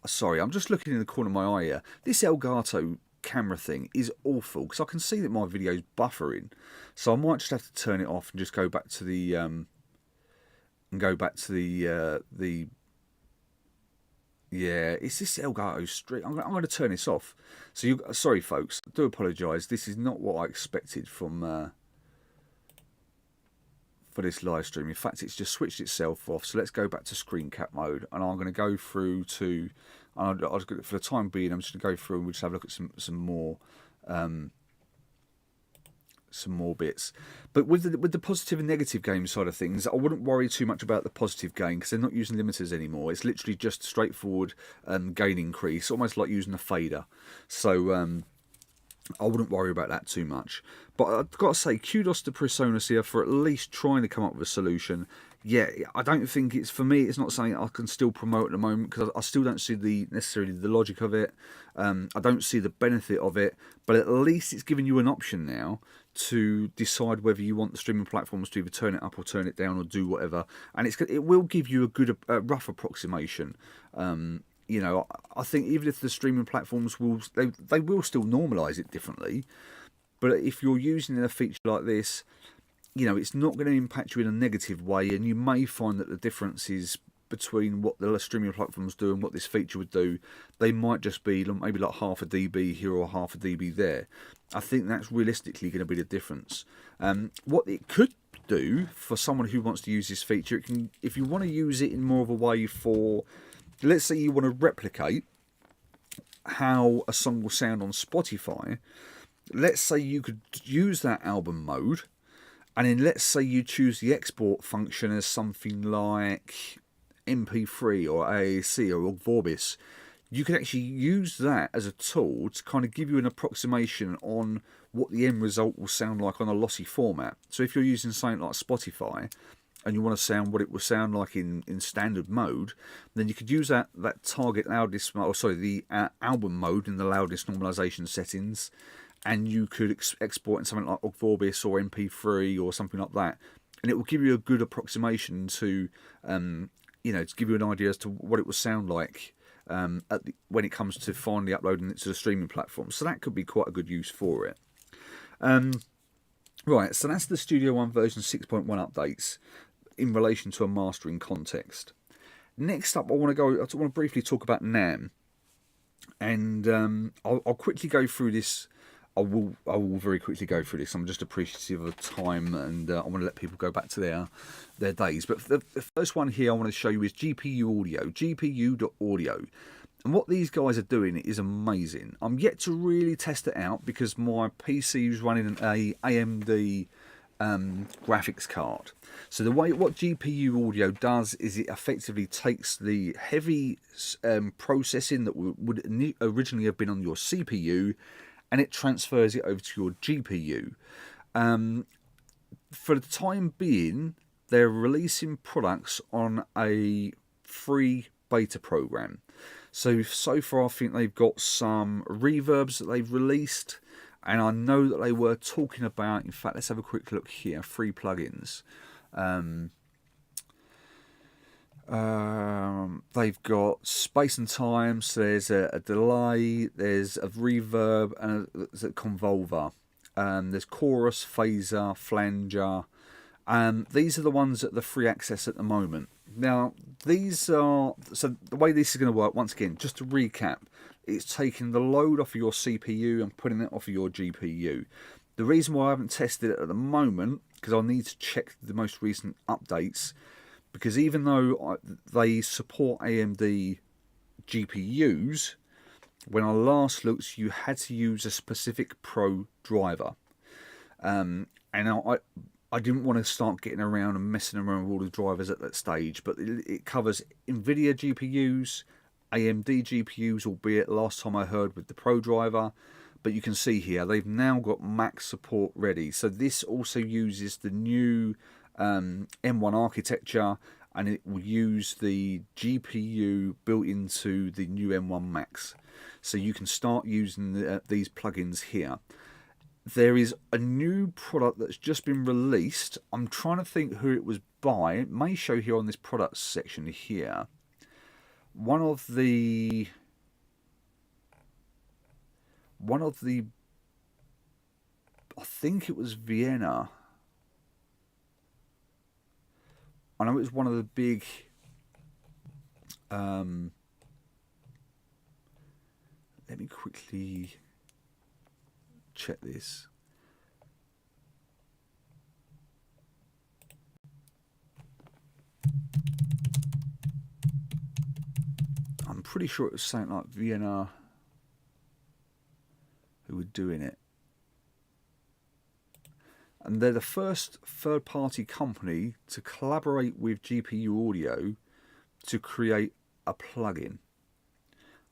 sorry, I'm just looking in the corner of my eye here. This Elgato camera thing is awful, because I can see that my video's buffering. So I might just have to turn it off and just go back to the yeah, it's this Elgato stream. I'm going to turn this off. So sorry folks, I do apologise. This is not what I expected from for this live stream. In fact, it's just switched itself off. So let's go back to screen cap mode, and I'm going to go through to, for the time being, I'm just going to go through and we'll just have a look at some more bits. But with the positive and negative gain side of things, I wouldn't worry too much about the positive gain, because they're not using limiters anymore. It's literally just straightforward gain increase, almost like using a fader. So I wouldn't worry about that too much. But I've got to say, kudos to Presonus here for at least trying to come up with a solution. Yeah, I don't think it's, for me, it's not something I can still promote at the moment, because I still don't see necessarily the logic of it. I don't see the benefit of it, but at least it's giving you an option now to decide whether you want the streaming platforms to either turn it up or turn it down or do whatever. And it will give you a good, rough approximation. You know, I think even if the streaming platforms they will still normalise it differently, but if you're using a feature like this, you know, it's not going to impact you in a negative way, and you may find that the differences between what the streaming platforms do and what this feature would do, they might just be maybe like half a dB here or half a dB there. I think that's realistically going to be the difference. What it could do for someone who wants to use this feature, it can, if you want to use it in more of a way for, let's say you want to replicate how a song will sound on Spotify, let's say you could use that album mode, and then let's say you choose the export function as something like MP3 or AAC or Vorbis. You can actually use that as a tool to kind of give you an approximation on what the end result will sound like on a lossy format. So if you're using something like Spotify and you want to sound what it will sound like in standard mode, then you could use that target loudness, or sorry, the album mode in the loudness normalization settings, and you could export in something like Vorbis or MP3 or something like that, and it will give you a good approximation to, you know, to give you an idea as to what it will sound like when it comes to finally uploading it to the streaming platform. So that could be quite a good use for it. Right, so that's the Studio One version 6.1 updates in relation to a mastering context. Next up, I want to briefly talk about Namm, and I'll quickly go through this. I will very quickly go through this. I'm just appreciative of time, and I want to let people go back to their days. But the first one here I want to show you is GPU Audio, GPU.audio. And what these guys are doing is amazing. I'm yet to really test it out because my PC is running an AMD graphics card. So what GPU Audio does is it effectively takes the heavy processing that would originally have been on your CPU, and it transfers it over to your GPU. For the time being, they're releasing products on a free beta program. So far I think they've got some reverbs that they've released, and I know that they were talking about, in fact, let's have a quick look here, free plugins. They've got space and time, so there's a delay, there's a reverb, and there's a convolver. There's chorus, phaser, flanger. These are the ones at the free access at the moment. Now, these are, so the way this is going to work, once again, just to recap, it's taking the load off of your CPU and putting it off of your GPU. The reason why I haven't tested it at the moment, because I need to check the most recent updates, because even though they support AMD GPUs, when I last looked, you had to use a specific Pro driver. And I didn't want to start getting around and messing around with all the drivers at that stage, but it covers NVIDIA GPUs, AMD GPUs, albeit last time I heard with the Pro driver. But you can see here, they've now got Mac support ready. So this also uses the new M1 architecture, and it will use the GPU built into the new M1 Macs. So you can start using these plugins here. There is a new product that's just been released. I'm trying to think who it was by. It may show here on this products section here. One of the I think it was Vienna. I know it was one of the big let me quickly check this. I'm pretty sure it was something like Vienna who were doing it. And they're the first third-party company to collaborate with GPU Audio to create a plugin.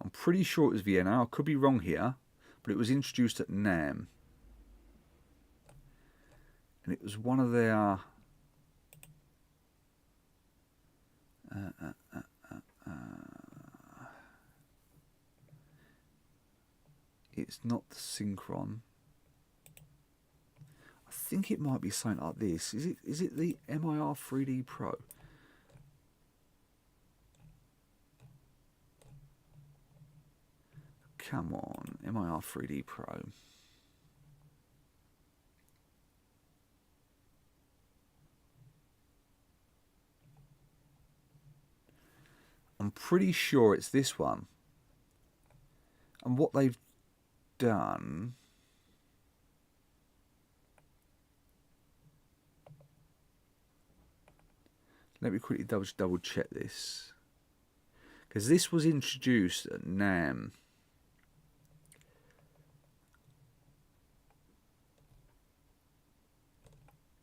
I'm pretty sure it was Vienna. I could be wrong here, but it was introduced at Namm. And it was one of their... it's not the Synchron. I think it might be something like this. Is it the MIR 3D Pro? Come on, MIR 3D Pro. I'm pretty sure it's this one. And what they've done... Let me quickly double check this. Because this was introduced at Namm.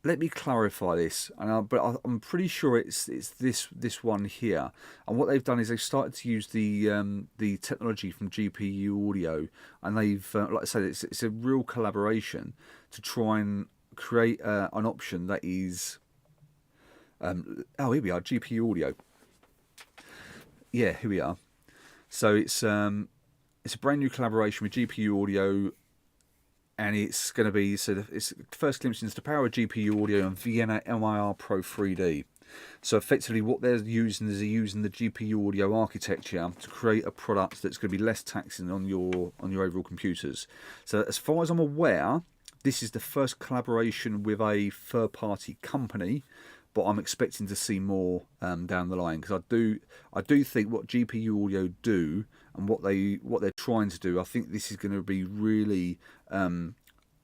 Let me clarify this, but I'm pretty sure it's this one here. And what they've done is they've started to use the technology from GPU Audio, and they've, like I said, it's a real collaboration to try and create an option that is. Oh, here we are, GPU Audio. Yeah, here we are. So it's a brand new collaboration with GPU Audio and it's going to be, so it's first glimpse into the power of GPU audio and Vienna MIR Pro 3D. So effectively what they're using is they're using the GPU audio architecture to create a product that's going to be less taxing on your overall computers. So as far as I'm aware, this is the first collaboration with a third-party company, but I'm expecting to see more down the line, because I do think what GPU audio do and what they're trying to do, I think this is going to be really.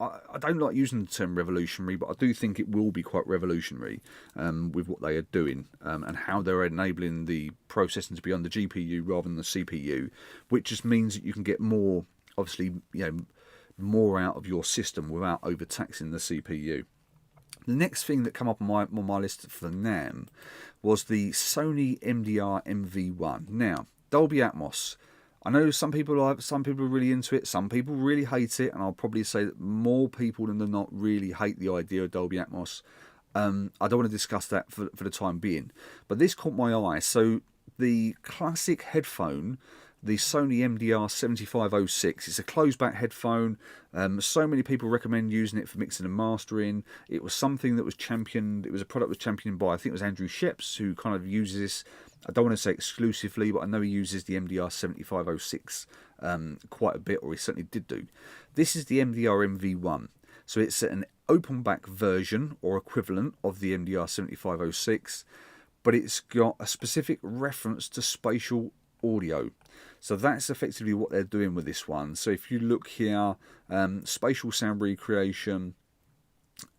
I don't like using the term revolutionary, but I do think it will be quite revolutionary with what they are doing and how they're enabling the processing to be on the GPU rather than the CPU, which just means that you can get more, obviously, more out of your system without overtaxing the CPU. The next thing that came up on my list for the Namm was the Sony MDR MV1. Now, Dolby Atmos. I know some people are really into it, some people really hate it, and I'll probably say that more people than not really hate the idea of Dolby Atmos. I don't want to discuss that for the time being, but this caught my eye. So the classic headphone, the Sony MDR 7506, it's a closed back headphone. So many people recommend using it for mixing and mastering. It was something that was championed, it was a product that was championed by, I think it was Andrew Sheps, who kind of uses this. I don't want to say exclusively, but I know he uses the MDR 7506 quite a bit, or he certainly did do. This is the MDR MV1. So it's an open back version or equivalent of the MDR 7506, but it's got a specific reference to spatial audio. So that's effectively what they're doing with this one. So if you look here, spatial sound recreation,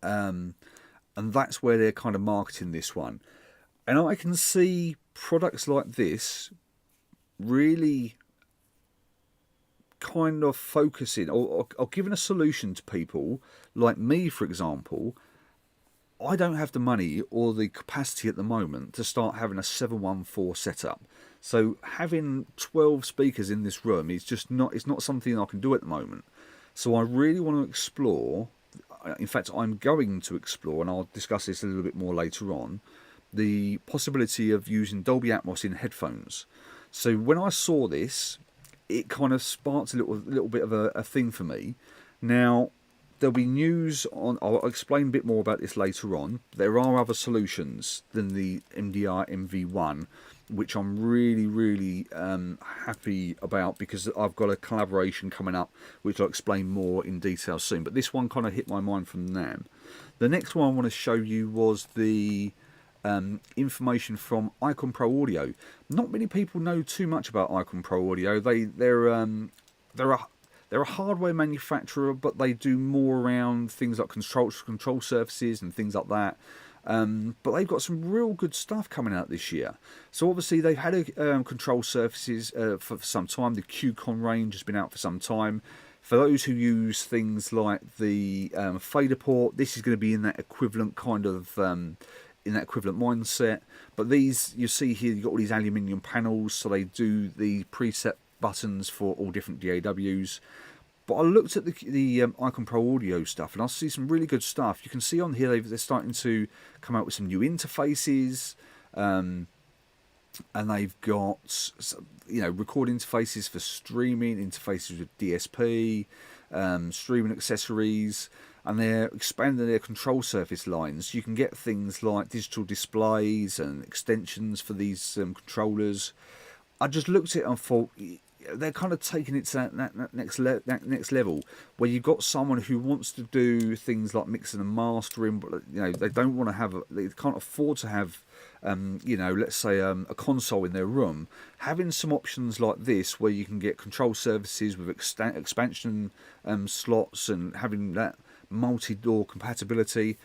and that's where they're kind of marketing this one. And I can see products like this really kind of focusing or giving a solution to people like me, for example. I don't have the money or the capacity at the moment to start having a 714 setup. So having 12 speakers in this room is just not, it's not something I can do at the moment. So I really want to explore, in fact I'm going to explore, and I'll discuss this a little bit more later on, the possibility of using Dolby Atmos in headphones. So when I saw this, it kind of sparked a little bit of a thing for me. Now, there'll be news on, I'll explain a bit more about this later on. There are other solutions than the MDR MV1, which I'm really happy about, because I've got a collaboration coming up, which I'll explain more in detail soon. But this one kind of hit my mind from Namm. The next one I want to show you was the information from Icon Pro Audio. Not many people know too much about Icon Pro Audio. They're a hardware manufacturer, but they do more around things like control surfaces and things like that. But they've got some real good stuff coming out this year. So obviously they've had control surfaces for some time. The QCon range has been out for some time. For those who use things like the fader port, this is going to be in that equivalent kind of mindset. But these, you see here, you've got all these aluminium panels, so they do the preset buttons for all different DAWs. But I looked at the Icon Pro Audio stuff, and I see some really good stuff. You can see on here they're starting to come out with some new interfaces, and they've got, you know, record interfaces for streaming, interfaces with DSP, streaming accessories, and they're expanding their control surface lines. You can get things like digital displays and extensions for these controllers. I just looked at it and thought, they're kind of taking it to that next level, where you've got someone who wants to do things like mixing and mastering, but you know, they don't want to have, they can't afford to have, you know, let's say a console in their room. Having some options like this, where you can get control surfaces with expansion slots and having that multi-door compatibility,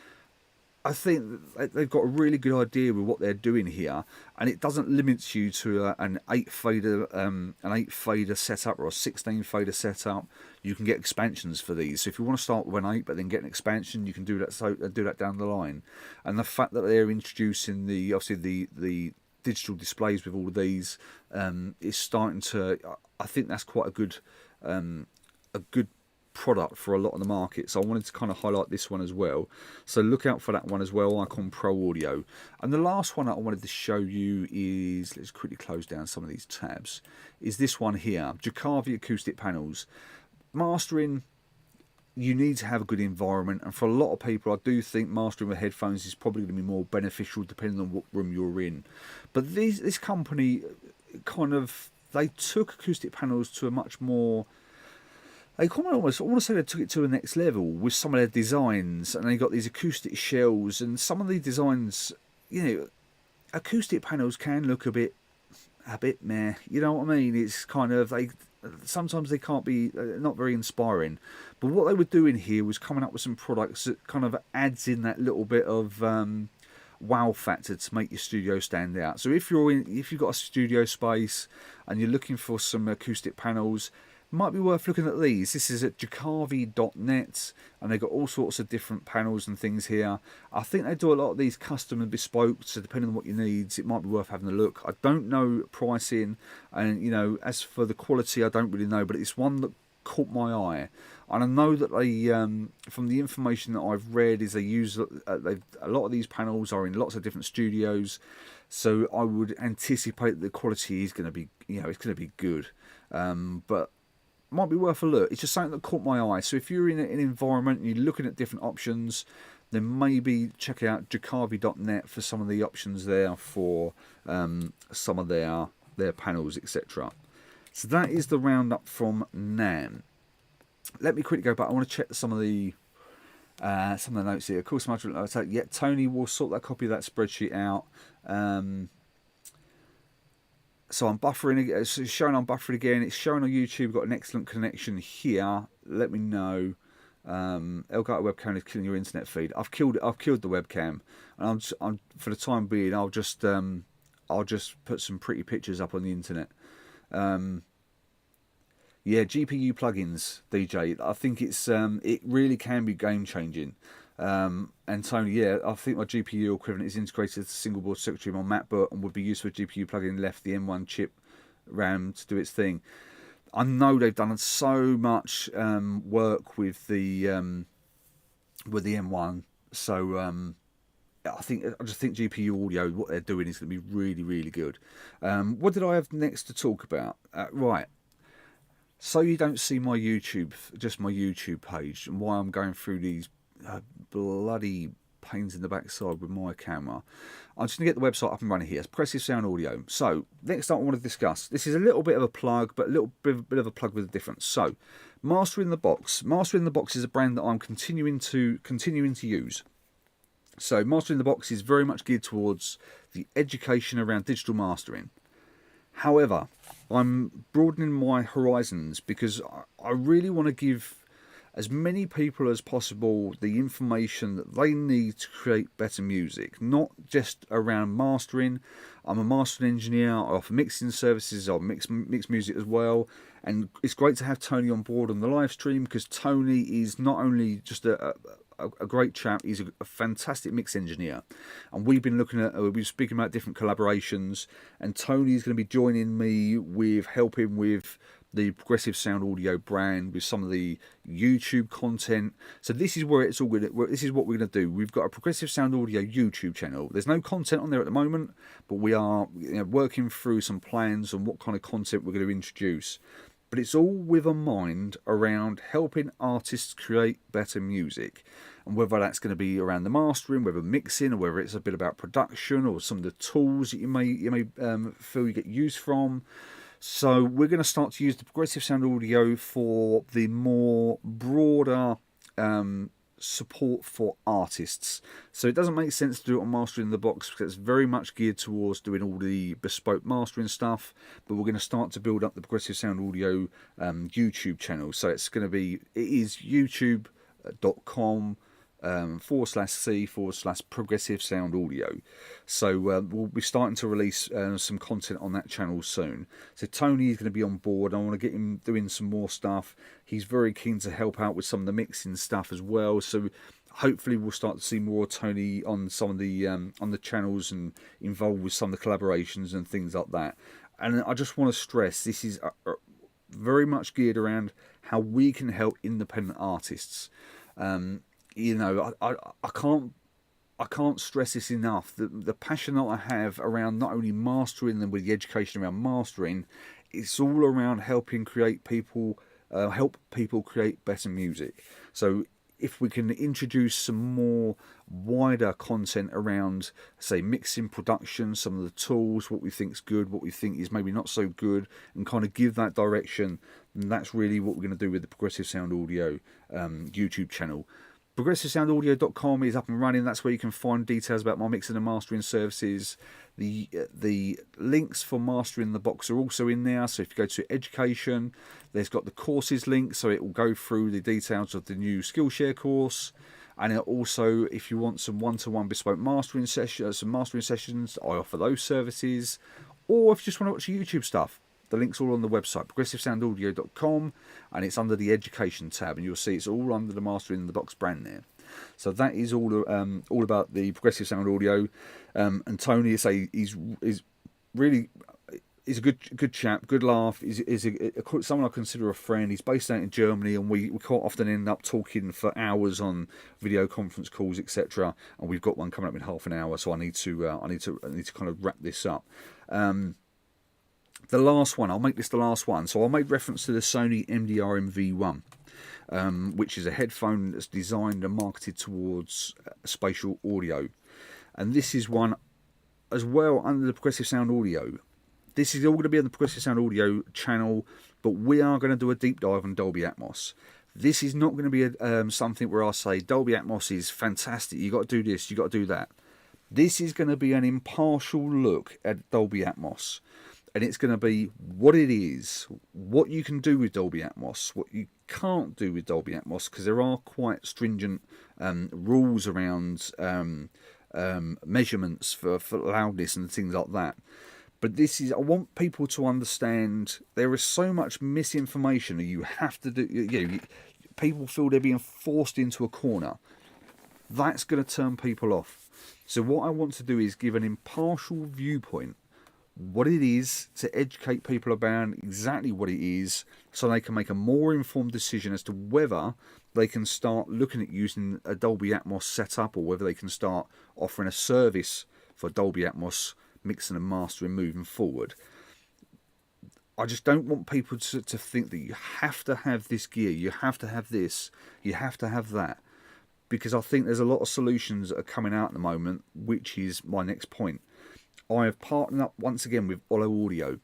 I think they've got a really good idea with what they're doing here, and it doesn't limit you to an 8 fader setup or a 16 fader setup. You can get expansions for these. So if you want to start with an 8 but then get an expansion, you can do that. So do that down the line. And the fact that they're introducing the digital displays with all of these is starting to. I think that's quite a good product for a lot of the market. So I wanted to kind of highlight this one as well. So look out for that one as well, Icon Pro Audio. And the last one that I wanted to show you is, let's quickly close down some of these tabs, is this one here, Jacavi acoustic panels. Mastering, you need to have a good environment, and for a lot of people, I do think mastering with headphones is probably going to be more beneficial depending on what room you're in. But this company kind of, they took acoustic panels to a much more, they kind of almost, I want to say they took it to the next level with some of their designs, and they got these acoustic shells, and some of the designs, you know, acoustic panels can look a bit meh, you know what I mean? It's kind of, they sometimes they can't be, not very inspiring. But what they were doing here was coming up with some products that kind of adds in that little bit of wow factor to make your studio stand out. So if you've got a studio space and you're looking for some acoustic panels, it might be worth looking at these. This is at jacavi.net, and they've got all sorts of different panels and things here. I think they do a lot of these custom and bespoke, so depending on what you need, it might be worth having a look. I don't know pricing, and you know, as for the quality, I don't really know, but it's one that caught my eye. And I know that they, from the information that I've read, is they use a lot of these panels are in lots of different studios, so I would anticipate the quality is going to be, you know, it's going to be good. But might be worth a look. It's just something that caught my eye. So if you're in an environment and you're looking at different options, then maybe check out jacavi.net for some of the options there for some of their panels, etc. So that is the roundup from Namm. Let me quickly go back. I want to check some of the notes here. Of course, yeah, Tony will sort that copy of that spreadsheet out. So I'm buffering. It's showing I'm buffering again. It's showing on YouTube. Got an excellent connection here. Let me know. Elgato webcam is killing your internet feed. I've killed the webcam, and I'm for the time being. I'll just put some pretty pictures up on the internet. Yeah, GPU plugins, DJ. I think it really can be game changing. And Tony, yeah, I think my GPU equivalent is integrated as a single board circuitry on MacBook and would be used for a GPU plugin left the M1 chip RAM to do its thing. I know they've done so much work with the M1, so I just think GPU audio, what they're doing is going to be really, really good. What did I have next to talk about? Right. So you don't see my YouTube, just my YouTube page, and why I'm going through these bloody pains in the backside with my camera. I'm just going to get the website up and running here. It's Progressive Sound Audio. So next up I want to discuss, this is a little bit of a plug, but a little bit of a plug with a difference. So Master in the Box. Master in the Box is a brand that I'm continuing to use. So Master in the Box is very much geared towards the education around digital mastering. However, I'm broadening my horizons because I really want to give as many people as possible the information that they need to create better music, not just around mastering. I'm a mastering engineer, I offer mixing services, I mix music as well, and it's great to have Tony on board on the live stream because Tony is not only just a great chap, he's a fantastic mix engineer, and we've been speaking about different collaborations, and Tony's going to be joining me with helping with the Progressive Sound Audio brand with some of the YouTube content. So this is where it's all good. This is what we're going to do. We've got a Progressive Sound Audio YouTube channel. There's no content on there at the moment, but we are working through some plans on what kind of content we're going to introduce. But it's all with a mind around helping artists create better music, and whether that's going to be around the mastering, whether mixing, or whether it's a bit about production or some of the tools that you may feel you get used from. So we're going to start to use the Progressive Sound Audio for the more broader support for artists. So it doesn't make sense to do it on Mastering in the Box because it's very much geared towards doing all the bespoke mastering stuff, but we're going to start to build up the Progressive Sound Audio YouTube channel. So it is youtube.com /c/Progressive Sound Audio. So we'll be starting to release some content on that channel soon. So Tony is going to be on board. I want to get him doing some more stuff. He's very keen to help out with some of the mixing stuff as well. So hopefully we'll start to see more Tony on some of the on the channels and involved with some of the collaborations and things like that. And I just want to stress this is very much geared around how we can help independent artists. You know, I can't stress this enough. The passion that I have around not only mastering them with the education around mastering, it's all around helping create people help people create better music. So if we can introduce some more wider content around, say, mixing, production, some of the tools, what we think's good, what we think is maybe not so good, and kind of give that direction, and that's really what we're going to do with the Progressive Sound Audio YouTube channel. ProgressiveSoundAudio.com is up and running. That's where you can find details about my mixing and mastering services. The links for Mastering the Box are also in there. So if you go to education, there's got the courses link, so it will go through the details of the new Skillshare course. And it also, if you want some one-to-one bespoke mastering sessions, I offer those services. Or if you just want to watch YouTube stuff, the link's all on the website, ProgressiveSoundAudio.com, and it's under the Education tab, and you'll see it's all under the Mastering the Box brand there. So that is all about the Progressive Sound Audio. And Tony, he's really a good chap, good laugh. He's someone I consider a friend. He's based out in Germany, and we quite often end up talking for hours on video conference calls, etc. And we've got one coming up in half an hour, so I need to kind of wrap this up. The last one, I'll make this the last one. So I made reference to the Sony MDRM V1, which is a headphone that's designed and marketed towards spatial audio. And this is one as well under the Progressive Sound Audio. This is all going to be on the Progressive Sound Audio channel, but we are going to do a deep dive on Dolby Atmos. This is not going to be something where I say Dolby Atmos is fantastic, you got to do this, you got to do that. This is going to be an impartial look at Dolby Atmos. And it's going to be what it is, what you can do with Dolby Atmos, what you can't do with Dolby Atmos, because there are quite stringent rules around measurements for loudness and things like that. But I want people to understand there is so much misinformation that you have to do. People feel they're being forced into a corner. That's going to turn people off. So what I want to do is give an impartial viewpoint, what it is, to educate people about exactly what it is, so they can make a more informed decision as to whether they can start looking at using a Dolby Atmos setup, or whether they can start offering a service for Dolby Atmos mixing and mastering moving forward. I just don't want people to think that you have to have this gear, you have to have this, you have to have that, because I think there's a lot of solutions that are coming out at the moment, which is my next point. I have partnered up once again with Olo Audio.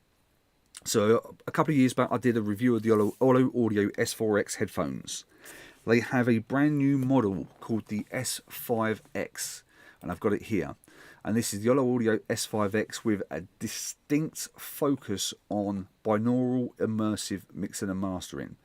So a couple of years back, I did a review of the Olo Audio S4X headphones. They have a brand new model called the S5X, and I've got it here. And this is the Olo Audio S5X with a distinct focus on binaural immersive mixing and mastering.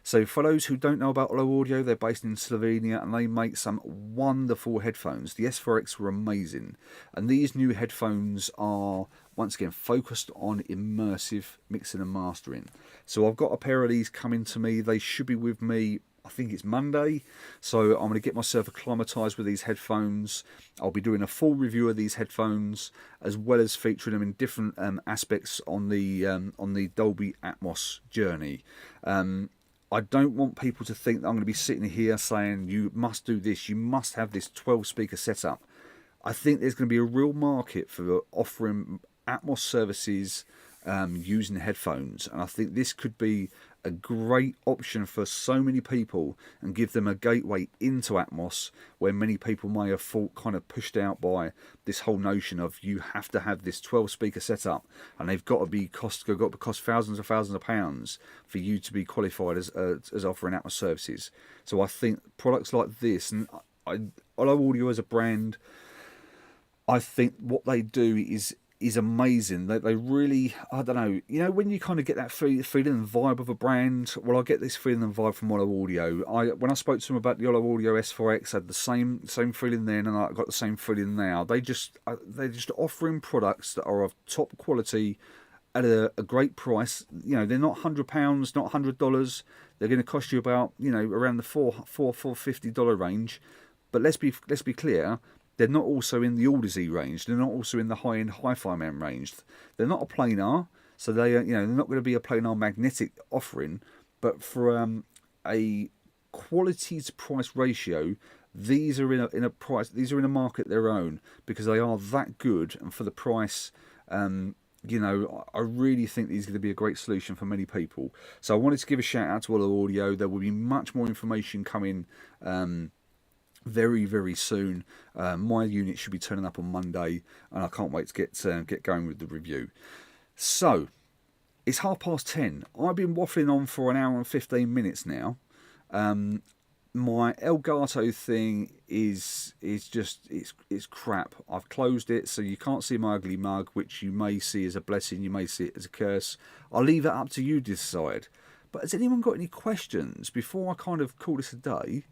So for those who don't know about Olo Audio, they're based in Slovenia, and they make some wonderful headphones. The S4X were amazing. And these new headphones are, once again, focused on immersive mixing and mastering. So I've got a pair of these coming to me. They should be with me, I think it's Monday. So I'm going to get myself acclimatized with these headphones. I'll be doing a full review of these headphones, as well as featuring them in different aspects on the Dolby Atmos journey. I don't want people to think that I'm going to be sitting here saying you must do this, you must have this 12 speaker setup. I think there's going to be a real market for offering Atmos services using headphones, and I think this could be a great option for so many people and give them a gateway into Atmos, where many people may have felt kind of pushed out by this whole notion of you have to have this 12 speaker setup, and they've got to cost thousands of pounds for you to be qualified as offering Atmos services. So I think products like this, and Olo Audio as a brand, I think what they do is amazing. They really, I don't know, when you kind of get that feeling and vibe of a brand, well, I get this feeling and vibe from Olo Audio. When I spoke to them about the Olo Audio S4X, I had the same feeling then, and I got the same feeling now. They're just offering products that are of top quality at a great price. They're not £100, not $100. They're going to cost you about, around the $450 range. But let's be clear. They're not also in the Audeze range. They're not also in the high-end Hi-Fi Man range. They're not a planar, so they're not going to be a planar magnetic offering. But for a quality to price ratio, these are in a price. These are in a market their own, because they are that good, and for the price, you know, I really think these are going to be a great solution for many people. So I wanted to give a shout out to All Audio. There will be much more information coming very, very soon. My unit should be turning up on Monday, and I can't wait to get going with the review. So it's 10:30. I've been waffling on for an hour and 15 minutes now. My Elgato thing is just it's crap. I've closed it, so you can't see my ugly mug, which you may see as a blessing, you may see it as a curse. I'll leave it up to you to decide. But has anyone got any questions before I kind of call this a day?